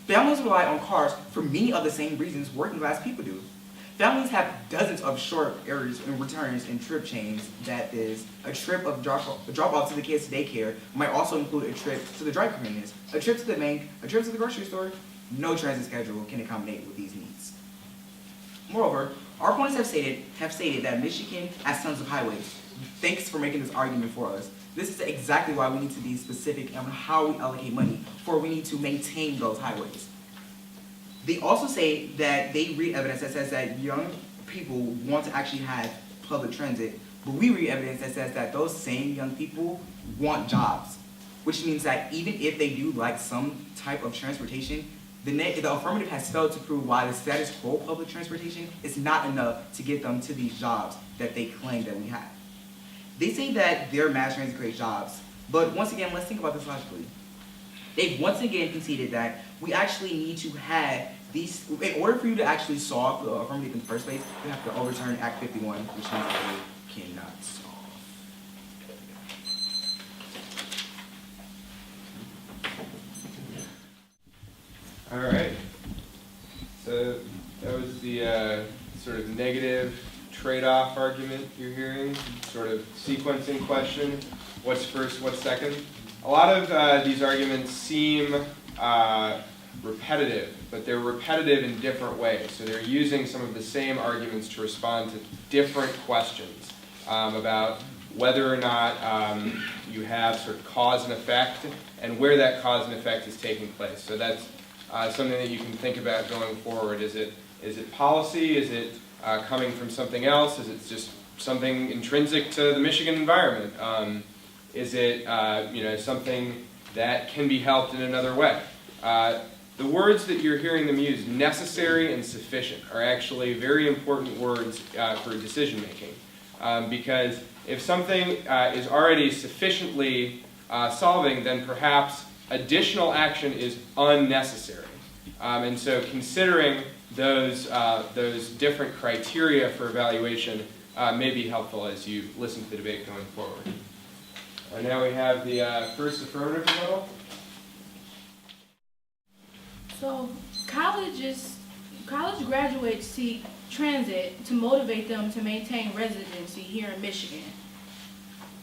Families rely on cars for many of the same reasons working class people do. Families have dozens of short errands and returns and trip chains. That is, a trip of drop off to the kids' daycare might also include a trip to the dry cleaners, a trip to the bank, a trip to the grocery store. No transit schedule can accommodate with these needs. Moreover, our opponents have stated that Michigan has tons of highways. Thanks for making this argument for us. This is exactly why we need to be specific on how we allocate money, for we need to maintain those highways. They also say that they read evidence that says that young people want to actually have public transit, but we read evidence that says that those same young people want jobs, which means that even if they do like some type of transportation, the affirmative has failed to prove why the status quo public transportation is not enough to get them to these jobs that they claim that we have. They say that their mass transit creates jobs, but once again, let's think about this logically. They've once again conceded that we actually need to have these, in order for you to actually solve the affirmative in the first place, you have to overturn Act 51, which means that they cannot solve. All right. So that was the sort of negative trade-off argument you're hearing, sort of sequencing question, what's first, what's second. A lot of these arguments seem repetitive, but they're repetitive in different ways. So they're using some of the same arguments to respond to different questions about whether or not you have sort of cause and effect and where that cause and effect is taking place. So that's something that you can think about going forward. Is it policy? Is it coming from something else? Is it just something intrinsic to the Michigan environment? Is it something that can be helped in another way? The words that you're hearing them use, necessary and sufficient, are actually very important words for decision making. Because if something is already sufficiently solving, then perhaps additional action is unnecessary. And so considering those different criteria for evaluation may be helpful as you listen to the debate going forward. Now we have the first affirmative rebuttal. So colleges college graduates seek transit to motivate them to maintain residency here in Michigan.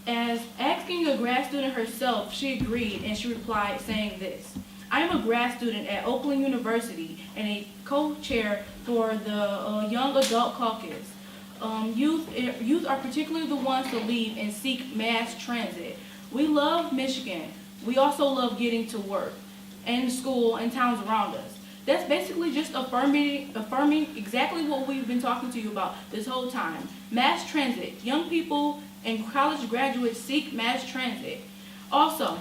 As asking a grad student herself, she agreed and she replied saying this: I am a grad student at Oakland University and a co-chair for the Young Adult Caucus. Youth are particularly the ones to leave and seek mass transit. We love Michigan. We also love getting to work and school and towns around us. That's basically just affirming exactly what we've been talking to you about this whole time. Mass transit. Young people and college graduates seek mass transit. Also,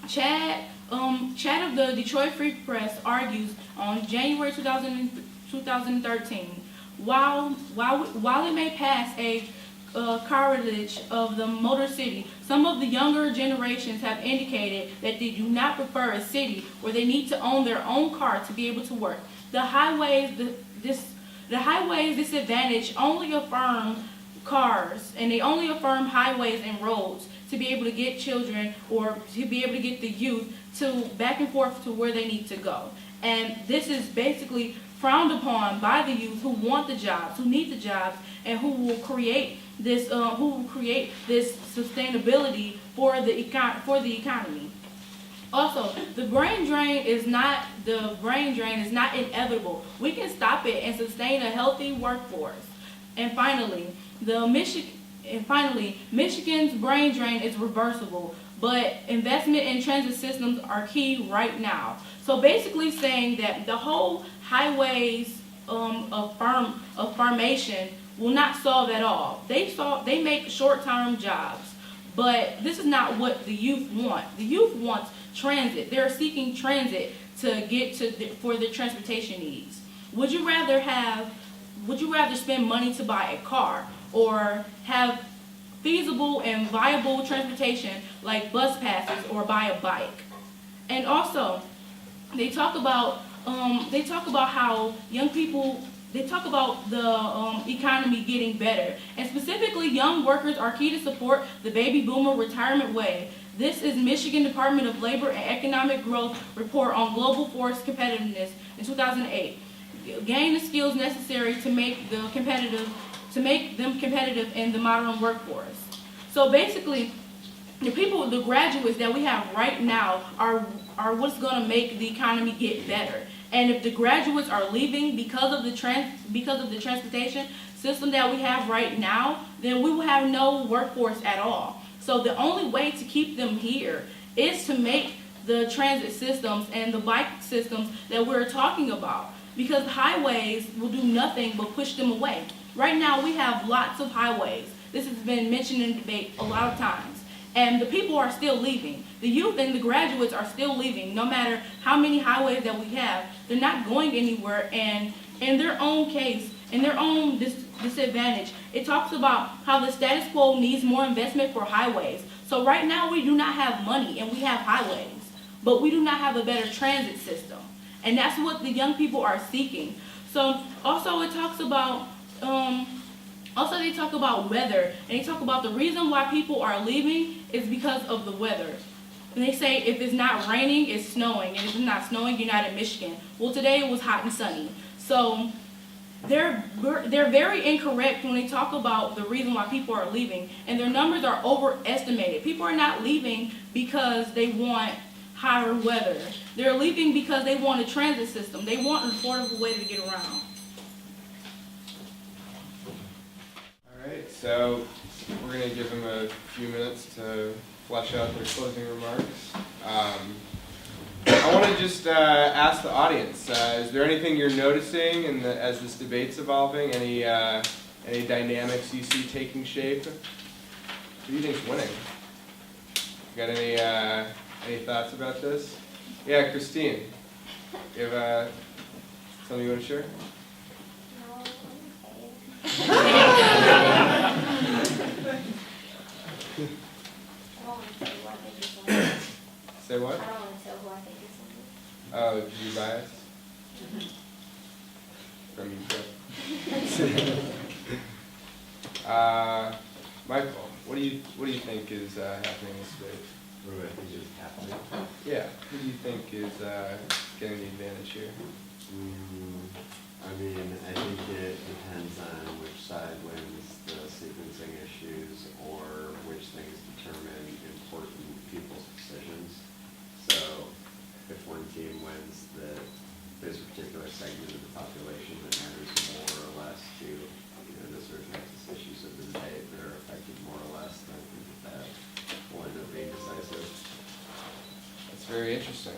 Chad of the Detroit Free Press argues on January 2013, while it may pass a cartilage of the Motor City, some of the younger generations have indicated that they do not prefer a city where they need to own their own car to be able to work. The highways disadvantage only affirm cars, and they only affirm highways and roads to be able to get children or to be able to get the youth to back and forth to where they need to go. And this is basically frowned upon by the youth who want the jobs, who need the jobs, and who will create this sustainability for the economy. Also, the brain drain is not inevitable. We can stop it and sustain a healthy workforce. And finally, Michigan's brain drain is reversible, but investment in transit systems are key right now. So basically saying that the whole highways affirmation will not solve at all. They make short-term jobs, but this is not what the youth want. The youth wants transit. They're seeking transit to get for their transportation needs. Would you rather spend money to buy a car or have feasible and viable transportation like bus passes or buy a bike? And also, they talk about how young people. They talk about the economy getting better, and specifically, young workers are key to support the baby boomer retirement wave. This is Michigan Department of Labor and Economic Growth report on global force competitiveness in 2008. Gain the skills necessary to make them competitive in the modern workforce. So basically, the graduates that we have right now are what's going to make the economy get better. And if the graduates are leaving because of the transportation system that we have right now, then we will have no workforce at all. So the only way to keep them here is to make the transit systems and the bike systems that we're talking about, because highways will do nothing but push them away. Right now we have lots of highways. This has been mentioned in debate a lot of times. And the people are still leaving. The youth and the graduates are still leaving. No matter how many highways that we have, they're not going anywhere. And in their own case, in their own disadvantage, it talks about how the status quo needs more investment for highways. So right now we do not have money and we have highways, but we do not have a better transit system. And that's what the young people are seeking. So also it talks about, they talk about weather, and they talk about the reason why people are leaving is because of the weather. And they say if it's not raining, it's snowing, and if it's not snowing, you're not in Michigan. Well, today it was hot and sunny. So they're very incorrect when they talk about the reason why people are leaving, and their numbers are overestimated. People are not leaving because they want hotter weather. They're leaving because they want a transit system. They want an affordable way to get around. Alright, so we're going to give them a few minutes to flesh out their closing remarks. I want to just ask the audience, is there anything you're noticing as this debate's evolving? Any dynamics you see taking shape? Who do you think's winning? Got any thoughts about this? Yeah, Christine, you have something you want to share? Say what? I don't want to tell who I think is something. Oh, did you bias? From you, Michael, what do you think is happening in this debate? What do I think is happening? Yeah, who do you think is getting the advantage here? I mean, I think it depends on which side wins the sequencing issues or which things determine important people's decisions. So if one team wins, there's a particular segment of the population that matters more or less to the certain nexus issues of the day that are affected more or less, then I think that will end up being decisive. That's very interesting.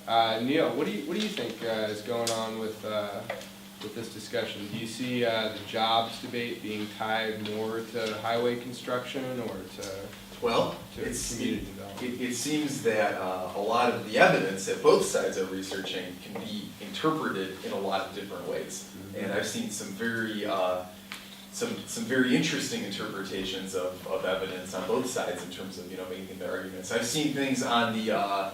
Neil, what do you think is going on with this discussion? Do you see the jobs debate being tied more to highway construction or Well, to community development? it seems that a lot of the evidence that both sides are researching can be interpreted in a lot of different ways. And I've seen some very interesting interpretations of evidence on both sides in terms of making their arguments. I've seen things on the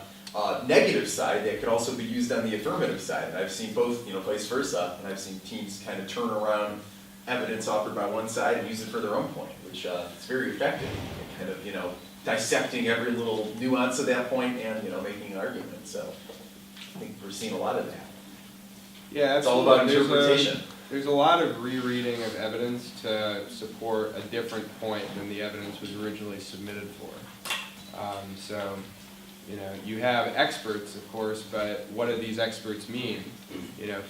negative side that could also be used on the affirmative side. And I've seen both, vice versa. And I've seen teams kind of turn around evidence offered by one side and use it for their own point, which is very effective. Kind of, dissecting every little nuance of that point and, making an argument. So I think we're seeing a lot of that. Yeah, it's all about absolutely. interpretation. There's a lot of rereading of evidence to support a different point than the evidence was originally submitted for. So, you have experts, of course, but what do these experts mean?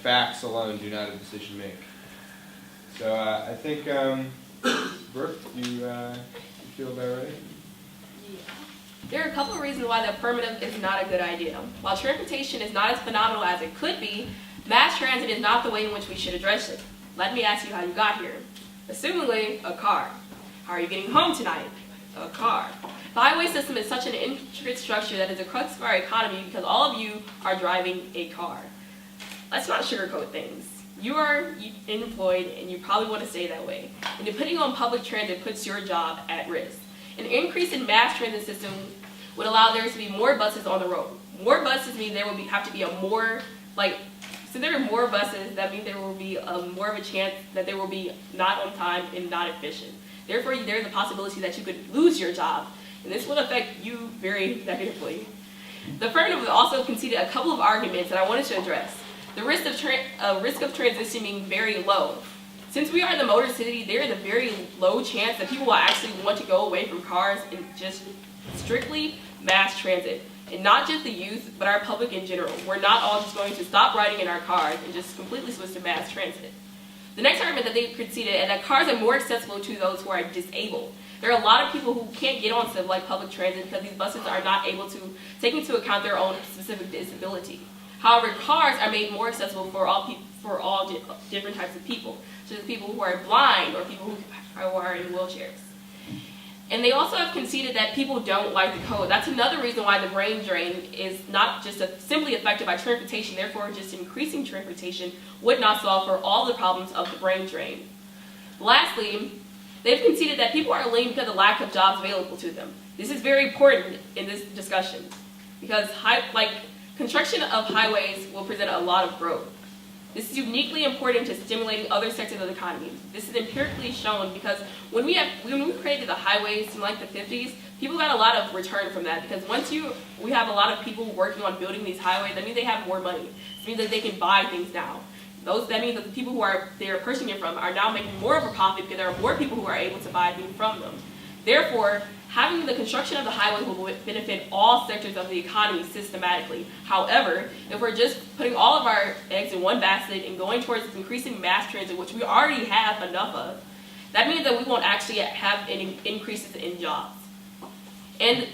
Facts alone do not a decision make. So I think, Brooke, you feel about right? There are a couple of reasons why the affirmative is not a good idea. While transportation is not as phenomenal as it could be, mass transit is not the way in which we should address it. Let me ask you how you got here. Assumingly, a car. How are you getting home tonight? A car. The highway system is such an intricate structure that is a crux of our economy because all of you are driving a car. Let's not sugarcoat things. You are employed and you probably want to stay that way. And depending on public transit puts your job at risk. An increase in mass transit system would allow there to be more buses on the road. More buses mean there will have to be so there are more buses, that means there will be more of a chance that there will be not on time and not efficient. Therefore, there's a possibility that you could lose your job, and this would affect you very negatively. The affirmative also conceded a couple of arguments that I wanted to address. The risk of transition being very low. Since we are in the motor city, there is a very low chance that people will actually want to go away from cars and just strictly mass transit. And not just the youth, but our public in general. We're not all just going to stop riding in our cars and just completely switch to mass transit. The next argument that they conceded is that cars are more accessible to those who are disabled. There are a lot of people who can't get on public transit because these buses are not able to take into account their own specific disability. However, cars are made more accessible for all different types of people, such as people who are blind or people who are in wheelchairs. And they also have conceded that people don't like the code. That's another reason why the brain drain is not just simply affected by transportation, therefore just increasing transportation would not solve for all the problems of the brain drain. Lastly, they've conceded that people are leaving because of the lack of jobs available to them. This is very important in this discussion because construction of highways will present a lot of growth. This is uniquely important to stimulating other sectors of the economy. This is empirically shown because when we created the highways in the 50s, people got a lot of return from that because once we have a lot of people working on building these highways, that means they have more money. It means that they can buy things now. That means that the people who they're purchasing it from are now making more of a profit because there are more people who are able to buy things from them. Therefore, having the construction of the highways will benefit all sectors of the economy systematically. However, if we're just putting all of our eggs in one basket and going towards increasing mass transit, which we already have enough of, that means that we won't actually have any increases in jobs. And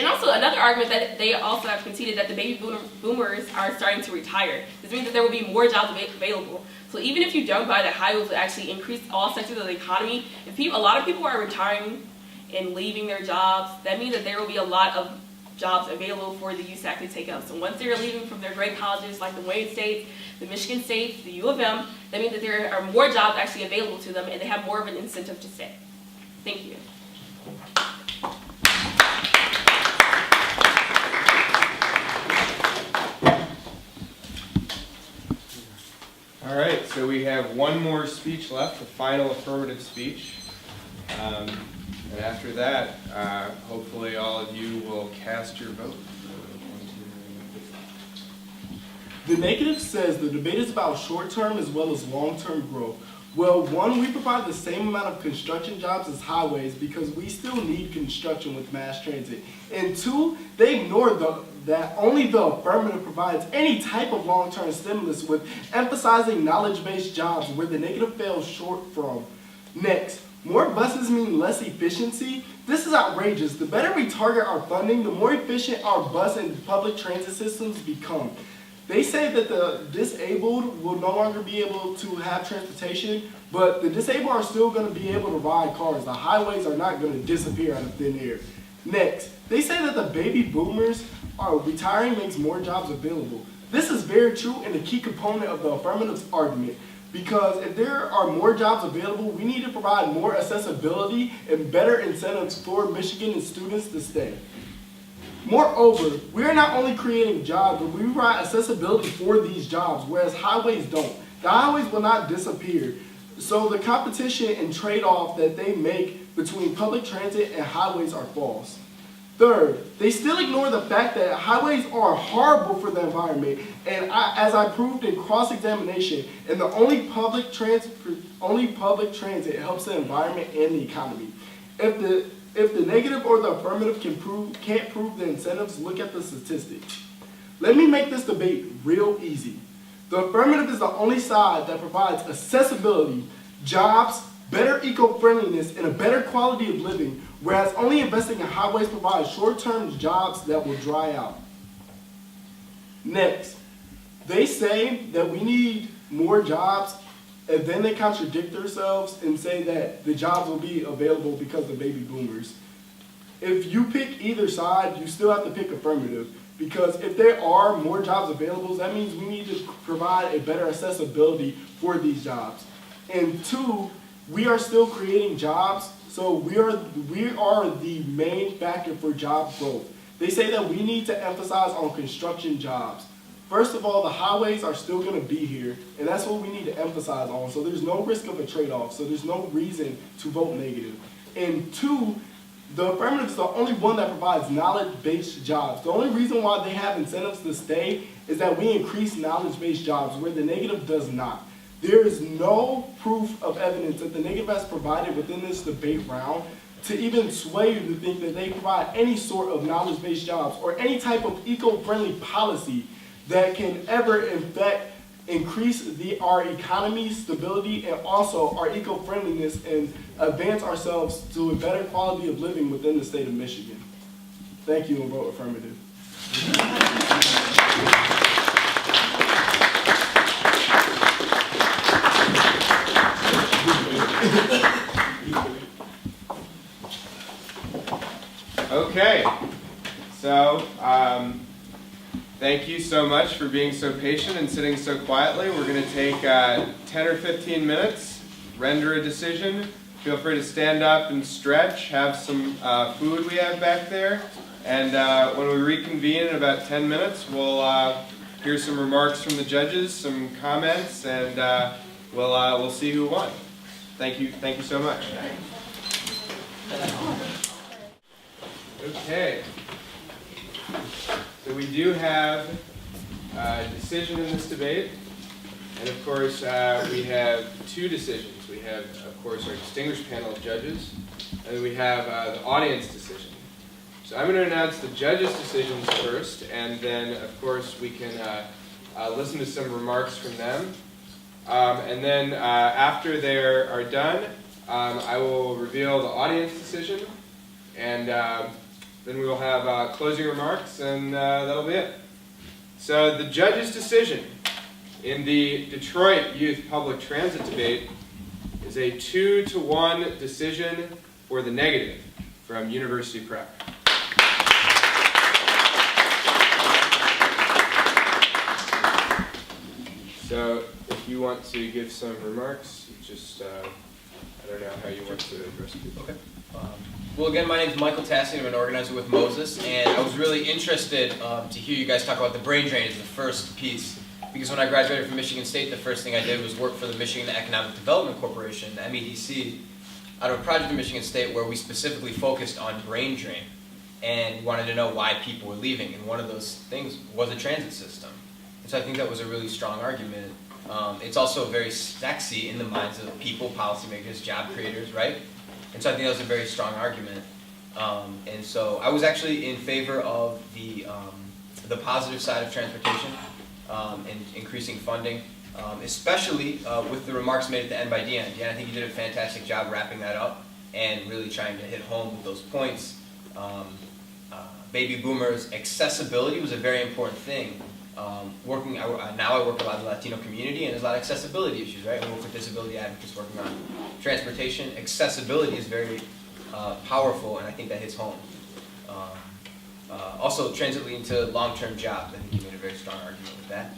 also another argument that they also have conceded that the baby boomers are starting to retire. This means that there will be more jobs available. So even if you don't buy the highways will actually increase all sectors of the economy, a lot of people are retiring and leaving their jobs, that means that there will be a lot of jobs available for the youth to actually take up. So once they're leaving from their great colleges like the Wayne State, the Michigan State, the U of M, that means that there are more jobs actually available to them and they have more of an incentive to stay. Thank you. All right, so we have one more speech left, the final affirmative speech. And after that, hopefully all of you will cast your vote. The negative says the debate is about short-term as well as long-term growth. Well, one, we provide the same amount of construction jobs as highways because we still need construction with mass transit. And two, they ignore that only the affirmative provides any type of long-term stimulus with emphasizing knowledge-based jobs where the negative falls short from. Next, more buses mean less efficiency. This is outrageous. The better we target our funding, the more efficient our bus and public transit systems become. They say that the disabled will no longer be able to have transportation, but the disabled are still going to be able to ride cars. The highways are not going to disappear out of thin air. Next, they say that the baby boomers are retiring makes more jobs available. This is very true and a key component of the affirmative's argument, because if there are more jobs available, we need to provide more accessibility and better incentives for Michigan and students to stay. Moreover, we are not only creating jobs, but we provide accessibility for these jobs, whereas highways don't. The highways will not disappear. So the competition and trade-off that they make between public transit and highways are false. Third, they still ignore the fact that highways are horrible for the environment, and as I proved in cross-examination, and the only public transit helps the environment and the economy. If the negative or the affirmative can't prove the incentives, look at the statistics. Let me make this debate real easy. The affirmative is the only side that provides accessibility, jobs, better eco-friendliness, and a better quality of living, whereas only investing in highways provides short-term jobs that will dry out. Next, they say that we need more jobs, and then they contradict themselves and say that the jobs will be available because of baby boomers. If you pick either side, you still have to pick affirmative, because if there are more jobs available, that means we need to provide a better accessibility for these jobs. And two, we are still creating jobs, so we are the main factor for job growth. They say that we need to emphasize on construction jobs. First of all, the highways are still going to be here, and that's what we need to emphasize on. So there's no risk of a trade-off, so there's no reason to vote negative. And two, the affirmative is the only one that provides knowledge-based jobs. The only reason why they have incentives to stay is that we increase knowledge-based jobs, where the negative does not. There is no proof of evidence that the negative has provided within this debate round to even sway you to think that they provide any sort of knowledge-based jobs or any type of eco-friendly policy that can ever, in fact, increase our economy stability and also our eco-friendliness and advance ourselves to a better quality of living within the state of Michigan. Thank you, and vote affirmative. Okay, so thank you so much for being so patient and sitting so quietly. We're going to take 10 or 15 minutes, render a decision. Feel free to stand up and stretch, have some food we have back there. And when we reconvene in about 10 minutes, we'll hear some remarks from the judges, some comments, and we'll see who won. Thank you so much. Okay. So we do have a decision in this debate, and of course we have two decisions. We have, of course, our distinguished panel of judges, and then we have the audience decision. So I'm going to announce the judges' decisions first, and then, of course, we can listen to some remarks from them. And then after they are done, I will reveal the audience decision, and then we will have closing remarks, and that'll be it. So the judge's decision in the Detroit Youth Public Transit debate is a 2-to-1 decision for the negative from University Prep. So if you want to give some remarks, just, I don't know how you want to address people. Okay. Well, again, my name is Michael Tassi. I'm an organizer with Moses, and I was really interested to hear you guys talk about the brain drain as the first piece, because when I graduated from Michigan State, the first thing I did was work for the Michigan Economic Development Corporation, the MEDC, out of a project in Michigan State where we specifically focused on brain drain, and we wanted to know why people were leaving, and one of those things was a transit system. And so I think that was a really strong argument. It's also very sexy in the minds of people, policymakers, job creators, right? And so I think that was a very strong argument. And so I was actually in favor of the positive side of transportation and increasing funding, especially with the remarks made at the end by Deanna. Deanna, I think you did a fantastic job wrapping that up and really trying to hit home with those points. Baby boomers, accessibility was a very important thing. Now I work a lot in the Latino community, and there's a lot of accessibility issues, right? We work with disability advocates working on transportation. Accessibility is very powerful, and I think that hits home. Also, transit leading to long-term jobs. I think you made a very strong argument with that,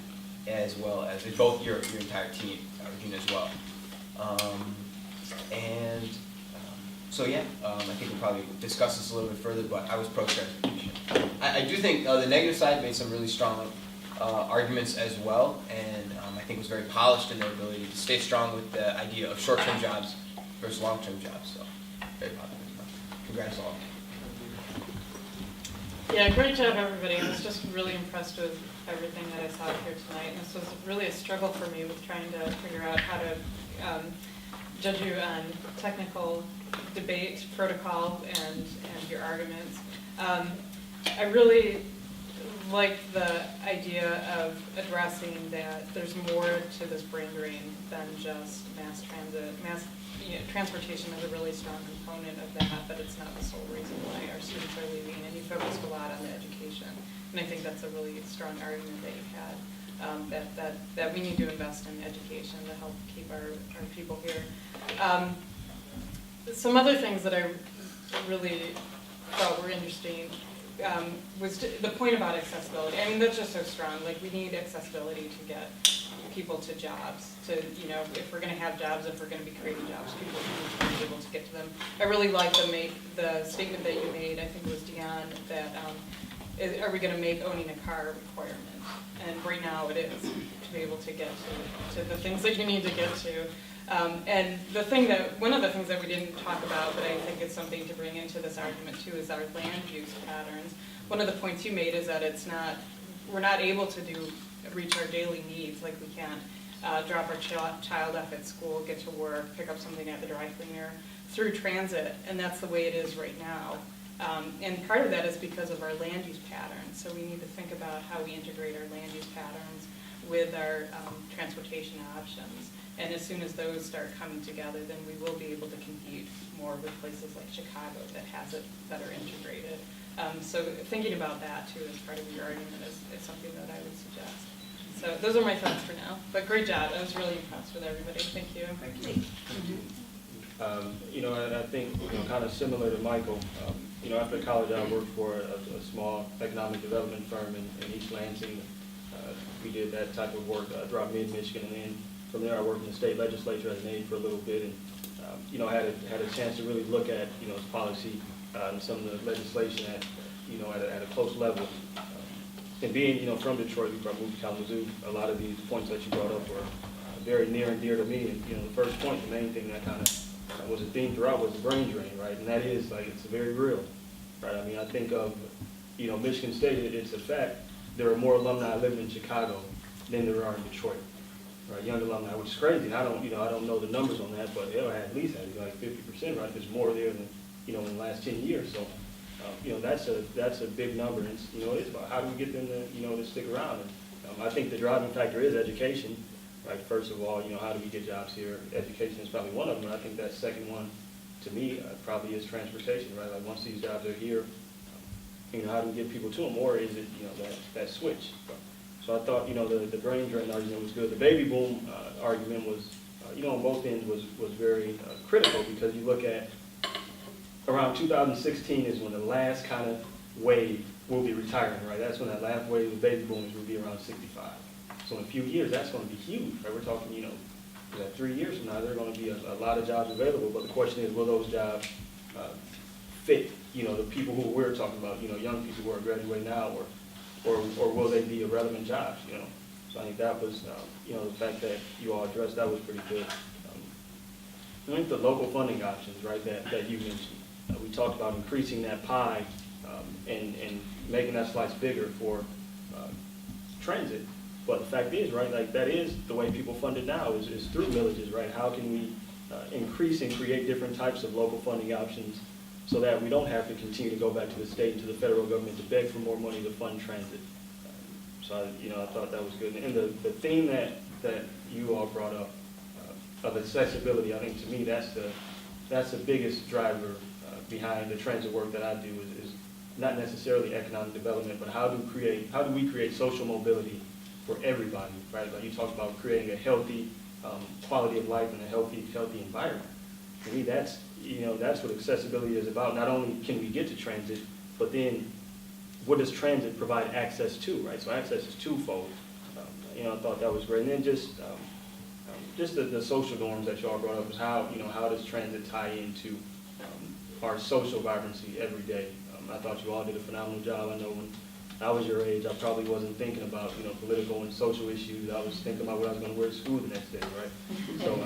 as well as both your entire team, Regina, as well. So yeah, I think we'll probably discuss this a little bit further, but I was pro-transportation. I do think the negative side made some really strong arguments as well, and I think was very polished in their ability to stay strong with the idea of short-term jobs versus long-term jobs. So, very positive. Congrats all. Yeah, great job, everybody. I was just really impressed with everything that I saw here tonight. And this was really a struggle for me with trying to figure out how to judge you on technical debate, protocol, and your arguments. I really like the idea of addressing that there's more to this brain drain than just mass transit. Transportation is a really strong component of that, but it's not the sole reason why our students are leaving. And you focused a lot on the education, and I think that's a really strong argument that you had, that we need to invest in education to help keep our people here. Some other things that I really thought were interesting was the point about accessibility. I mean, that's just so strong. Like, we need accessibility to get people to jobs. To, you know, if we're going to have jobs, if we're going to be creating jobs, people need to be able to get to them. I really like the statement that you made, I think it was Dion, that are we going to make owning a car a requirement? And right now it is, to be able to get to the things that you need to get to. And one of the things that we didn't talk about, but I think it's something to bring into this argument too, is our land use patterns. One of the points you made is that we're not able to reach our daily needs. Like, we can't drop our child off at school, get to work, pick up something at the dry cleaner through transit, and that's the way it is right now. And part of that is because of our land use patterns. So we need to think about how we integrate our land use patterns with our transportation options. And as soon as those start coming together, then we will be able to compete more with places like Chicago that has it better integrated. So thinking about that too as part of your argument is something that I would suggest. So those are my thoughts for now. But great job. I was really impressed with everybody. Thank you. Thank you. You know, and I think, you know, kind of similar to Michael, you know, after college I worked for a small economic development firm in East Lansing. We did that type of work throughout mid-Michigan, and then from there I worked in the state legislature as an aide for a little bit, and you know, had a chance to really look at, you know, policy and some of the legislation at, you know, at a close level. And being, you know, from Detroit, before I moved to Kalamazoo, a lot of these points that you brought up were very near and dear to me. And you know, the first point, the main thing that kind of was a theme throughout was the brain drain, right? And that is, like, it's very real, right? I mean, I think of, you know, Michigan State, it's a fact. There are more alumni living in Chicago than there are in Detroit, right? Young alumni, which is crazy. And I don't know the numbers on that, but they'll at least have like 50%, right? There's more there than, you know, in the last 10 years. So, you know, that's a big number. And it's, you know, it's about how do we get them to, you know, to stick around. And I think the driving factor is education, right? First of all, you know, how do we get jobs here? Education is probably one of them. And I think that second one, to me, probably is transportation, right? Like, once these jobs are here, you know, how do we get people to them? Or is it, you know, that switch? So I thought, you know, the brain drain argument was good. The baby boom argument was, you know, on both ends was very critical, because you look at around 2016 is when the last kind of wave will be retiring, right? That's when that last wave of baby boomers will be around 65. So in a few years, that's going to be huge, right? We're talking, you know, that 3 years from now, there are going to be a lot of jobs available. But the question is, will those jobs fit, you know, the people who we're talking about, you know, young people who are graduating now, or will they be irrelevant jobs, you know? So I think that was, you know, the fact that you all addressed, that was pretty good. I think the local funding options, right, that you mentioned. We talked about increasing that pie and making that slice bigger for transit. But the fact is, right, like that is the way people fund it now is through villages, right? How can we increase and create different types of local funding options so that we don't have to continue to go back to the state and to the federal government to beg for more money to fund transit? So, I thought that was good. And the theme that you all brought up of accessibility, I think to me that's the biggest driver behind the transit work that I do is not necessarily economic development, but how do we create social mobility for everybody, right? Like you talked about creating a healthy quality of life and a healthy environment. To me, that's what accessibility is about. Not only can we get to transit, but then what does transit provide access to, right? So access is twofold. I thought that was great. And then just the social norms that y'all brought up is how does transit tie into our social vibrancy every day. I thought you all did a phenomenal job. I know when I was your age, I probably wasn't thinking about, political and social issues. I was thinking about what I was going to wear to school the next day, right? So,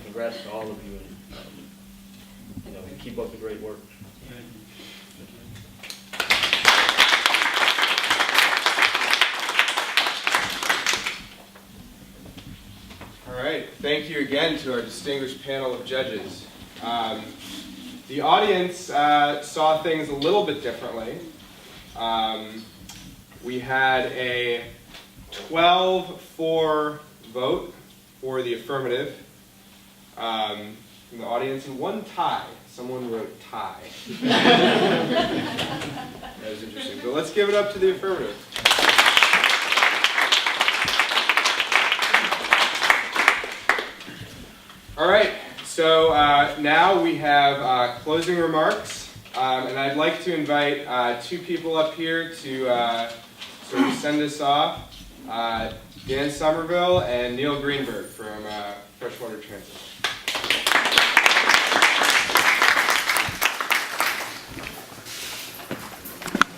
congrats to all of you, and, keep up the great work. All right, thank you again to our distinguished panel of judges. The audience saw things a little bit differently. We had a 12-4 vote for the affirmative from the audience, and one tie. Someone wrote tie. That was interesting. But let's give it up to the affirmative. All right, so now we have closing remarks, and I'd like to invite two people up here to sort of send us off, Dan Somerville and Neil Greenberg from Freshwater Transit.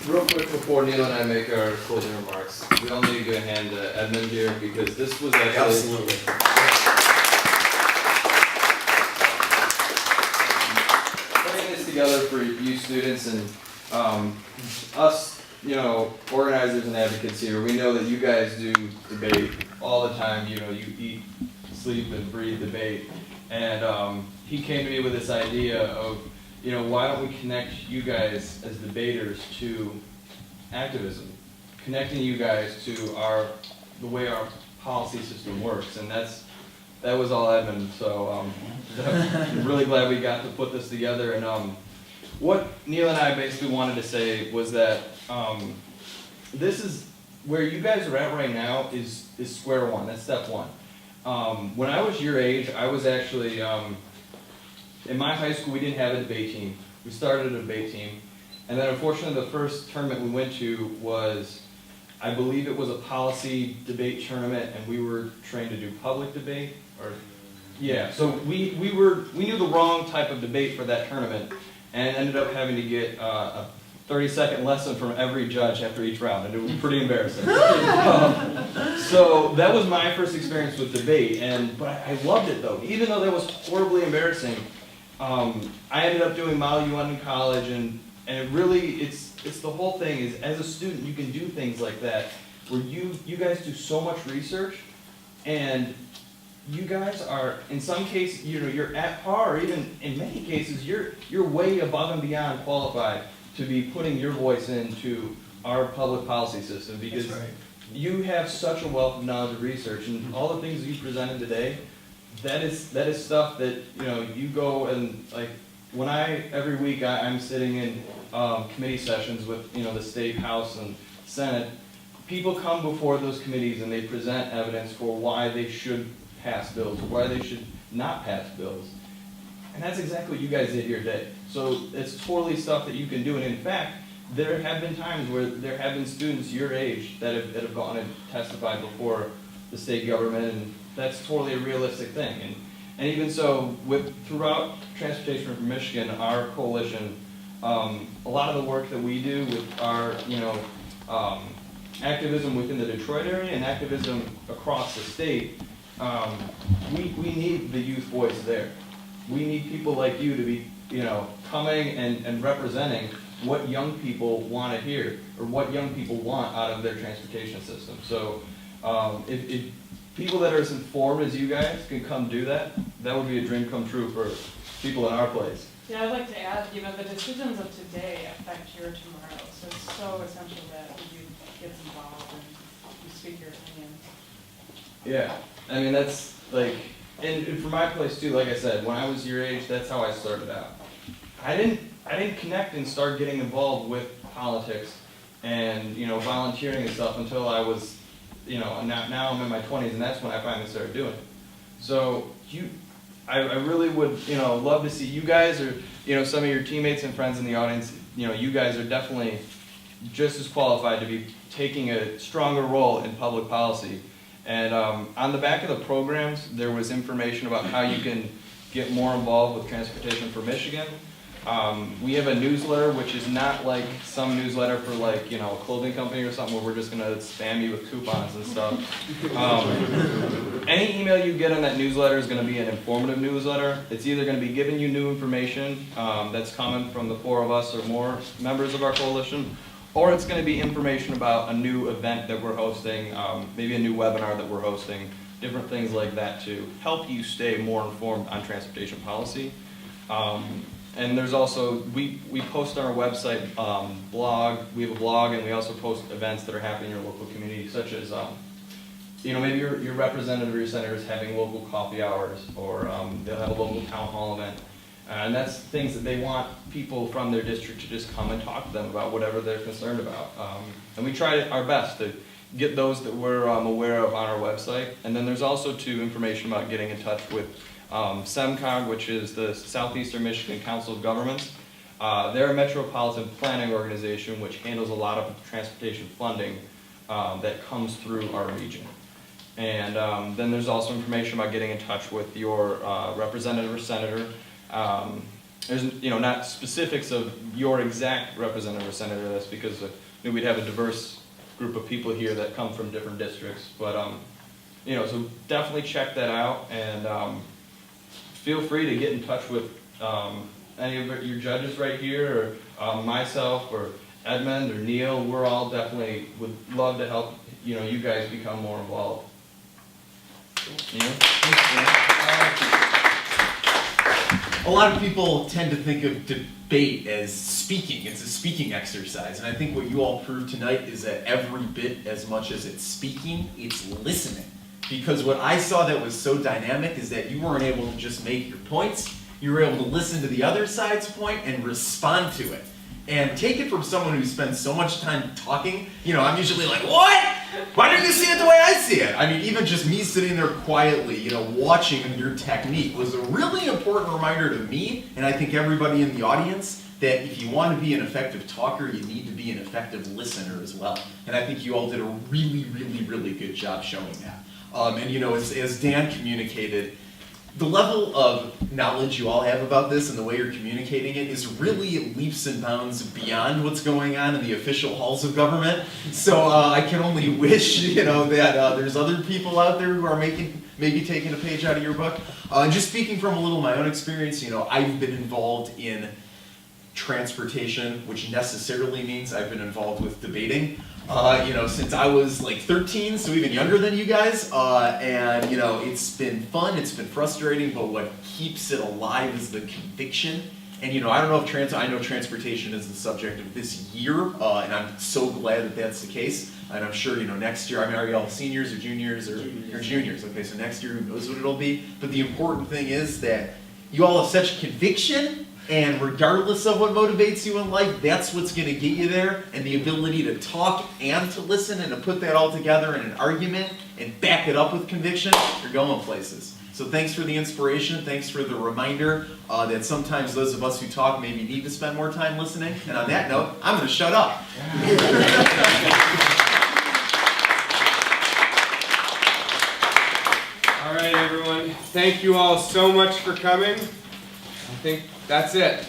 Real quick before Neil and I make our closing remarks, we all need to give a hand to Edmund here because this was actually... Absolutely. Putting this together for you students and us, organizers and advocates here, we know that you guys do debate all the time. You eat, sleep, and breathe debate. And he came to me with this idea of, why don't we connect you guys as debaters to activism, connecting you guys to the way our policy system works, and that was all Edmund. So I'm really glad we got to put this together. And what Neil and I basically wanted to say was that this is where you guys are at right now is square one. That's step one. When I was your age, I was actually in my high school. We didn't have a debate team. We started a debate team, and then unfortunately, the first tournament we went to was, I believe it was a policy debate tournament, and we were trained to do public debate. So we knew the wrong type of debate for that tournament, and ended up having to get a 30-second lesson from every judge after each round, and it was pretty embarrassing. So that was my first experience with debate, but I loved it though. Even though that was horribly embarrassing, I ended up doing Model UN in college, and it really, it's the whole thing is, as a student, you can do things like that, where you guys do so much research, and you guys are, in some cases, you're at par, or even in many cases, you're way above and beyond qualified to be putting your voice into our public policy system, because you have such a wealth of knowledge of research, and all the things that you presented today, that is stuff that you go and like. When every week I'm sitting in committee sessions with the State House and Senate, people come before those committees and they present evidence for why they should pass bills, or why they should not pass bills. And that's exactly what you guys did here today. So it's totally stuff that you can do. And in fact, there have been times where there have been students your age that have gone and testified before the state government, and that's totally a realistic thing. And even so, throughout Transportation for Michigan, our coalition, a lot of the work that we do with our activism within the Detroit area and activism across the state, we need the youth voice there. we need people like you to be, coming and representing what young people want to hear, or what young people want out of their transportation system. So if people that are as informed as you guys can come do that, that would be a dream come true for people in our place. Yeah, I'd like to add, the decisions of today affect your tomorrow, so it's so essential that you get involved and you speak your opinion. Yeah, I mean, that's like, and for my place too, like I said, when I was your age, that's how I started out. I didn't connect and start getting involved with politics and, volunteering and stuff until I was, now I'm in my 20s, and that's when I finally started doing it. So I really would, love to see you guys, or, some of your teammates and friends in the audience, you guys are definitely just as qualified to be taking a stronger role in public policy. And on the back of the programs, there was information about how you can get more involved with Transportation for Michigan. We have a newsletter, which is not like some newsletter for like, a clothing company or something where we're just gonna spam you with coupons and stuff. Any email you get on that newsletter is gonna be an informative newsletter. It's either gonna be giving you new information that's coming from the 4 of us or more members of our coalition, or it's gonna be information about a new event that we're hosting, maybe a new webinar that we're hosting, different things like that to help you stay more informed on transportation policy. And there's also, we post on our website blog, we have a blog, and we also post events that are happening in your local community, such as, maybe your representative or your senator is having local coffee hours, or they'll have a local town hall event. And that's things that they want people from their district to just come and talk to them about whatever they're concerned about. And we try our best to get those that we're aware of on our website. And then there's also information about getting in touch with SEMCOG, which is the Southeastern Michigan Council of Governments. They're a metropolitan planning organization which handles a lot of transportation funding that comes through our region. And then there's also information about getting in touch with your representative or senator. There's not specifics of your exact representative or senator. That's because we'd have a diverse group of people here that come from different districts. But so definitely check that out, and feel free to get in touch with any of your judges right here, or myself, or Edmund, or Neil. We're all definitely would love to help you guys become more involved. Neil? A lot of people tend to think of debate as speaking. It's a speaking exercise. And I think what you all proved tonight is that every bit as much as it's speaking, it's listening. Because what I saw that was so dynamic is that you weren't able to just make your points. You were able to listen to the other side's point and respond to it. And take it from someone who spends so much time talking. I'm usually like, what? Why don't you see it the way I see it? I mean, even just me sitting there quietly, watching your technique was a really important reminder to me, and I think everybody in the audience, that if you want to be an effective talker, you need to be an effective listener as well. And I think you all did a really, really, really good job showing that. And as Dan communicated, the level of knowledge you all have about this and the way you're communicating it is really leaps and bounds beyond what's going on in the official halls of government. So I can only wish, that there's other people out there who are maybe taking a page out of your book. And just speaking from a little of my own experience, I've been involved in transportation, which necessarily means I've been involved with debating. Since I was like 13, so even younger than you guys, and it's been fun, it's been frustrating, but what keeps it alive is the conviction. And I don't know if I know transportation is the subject of this year, and I'm so glad that that's the case. And I'm sure next year, are y'all seniors or juniors or juniors? Okay, so next year, who knows what it'll be? But the important thing is that you all have such conviction. And regardless of what motivates you in life, that's what's going to get you there. And the ability to talk and to listen and to put that all together in an argument and back it up with conviction, you're going places. So thanks for the inspiration. Thanks for the reminder that sometimes those of us who talk maybe need to spend more time listening. And on that note, I'm going to shut up. All right, everyone. Thank you all so much for coming. I think that's it.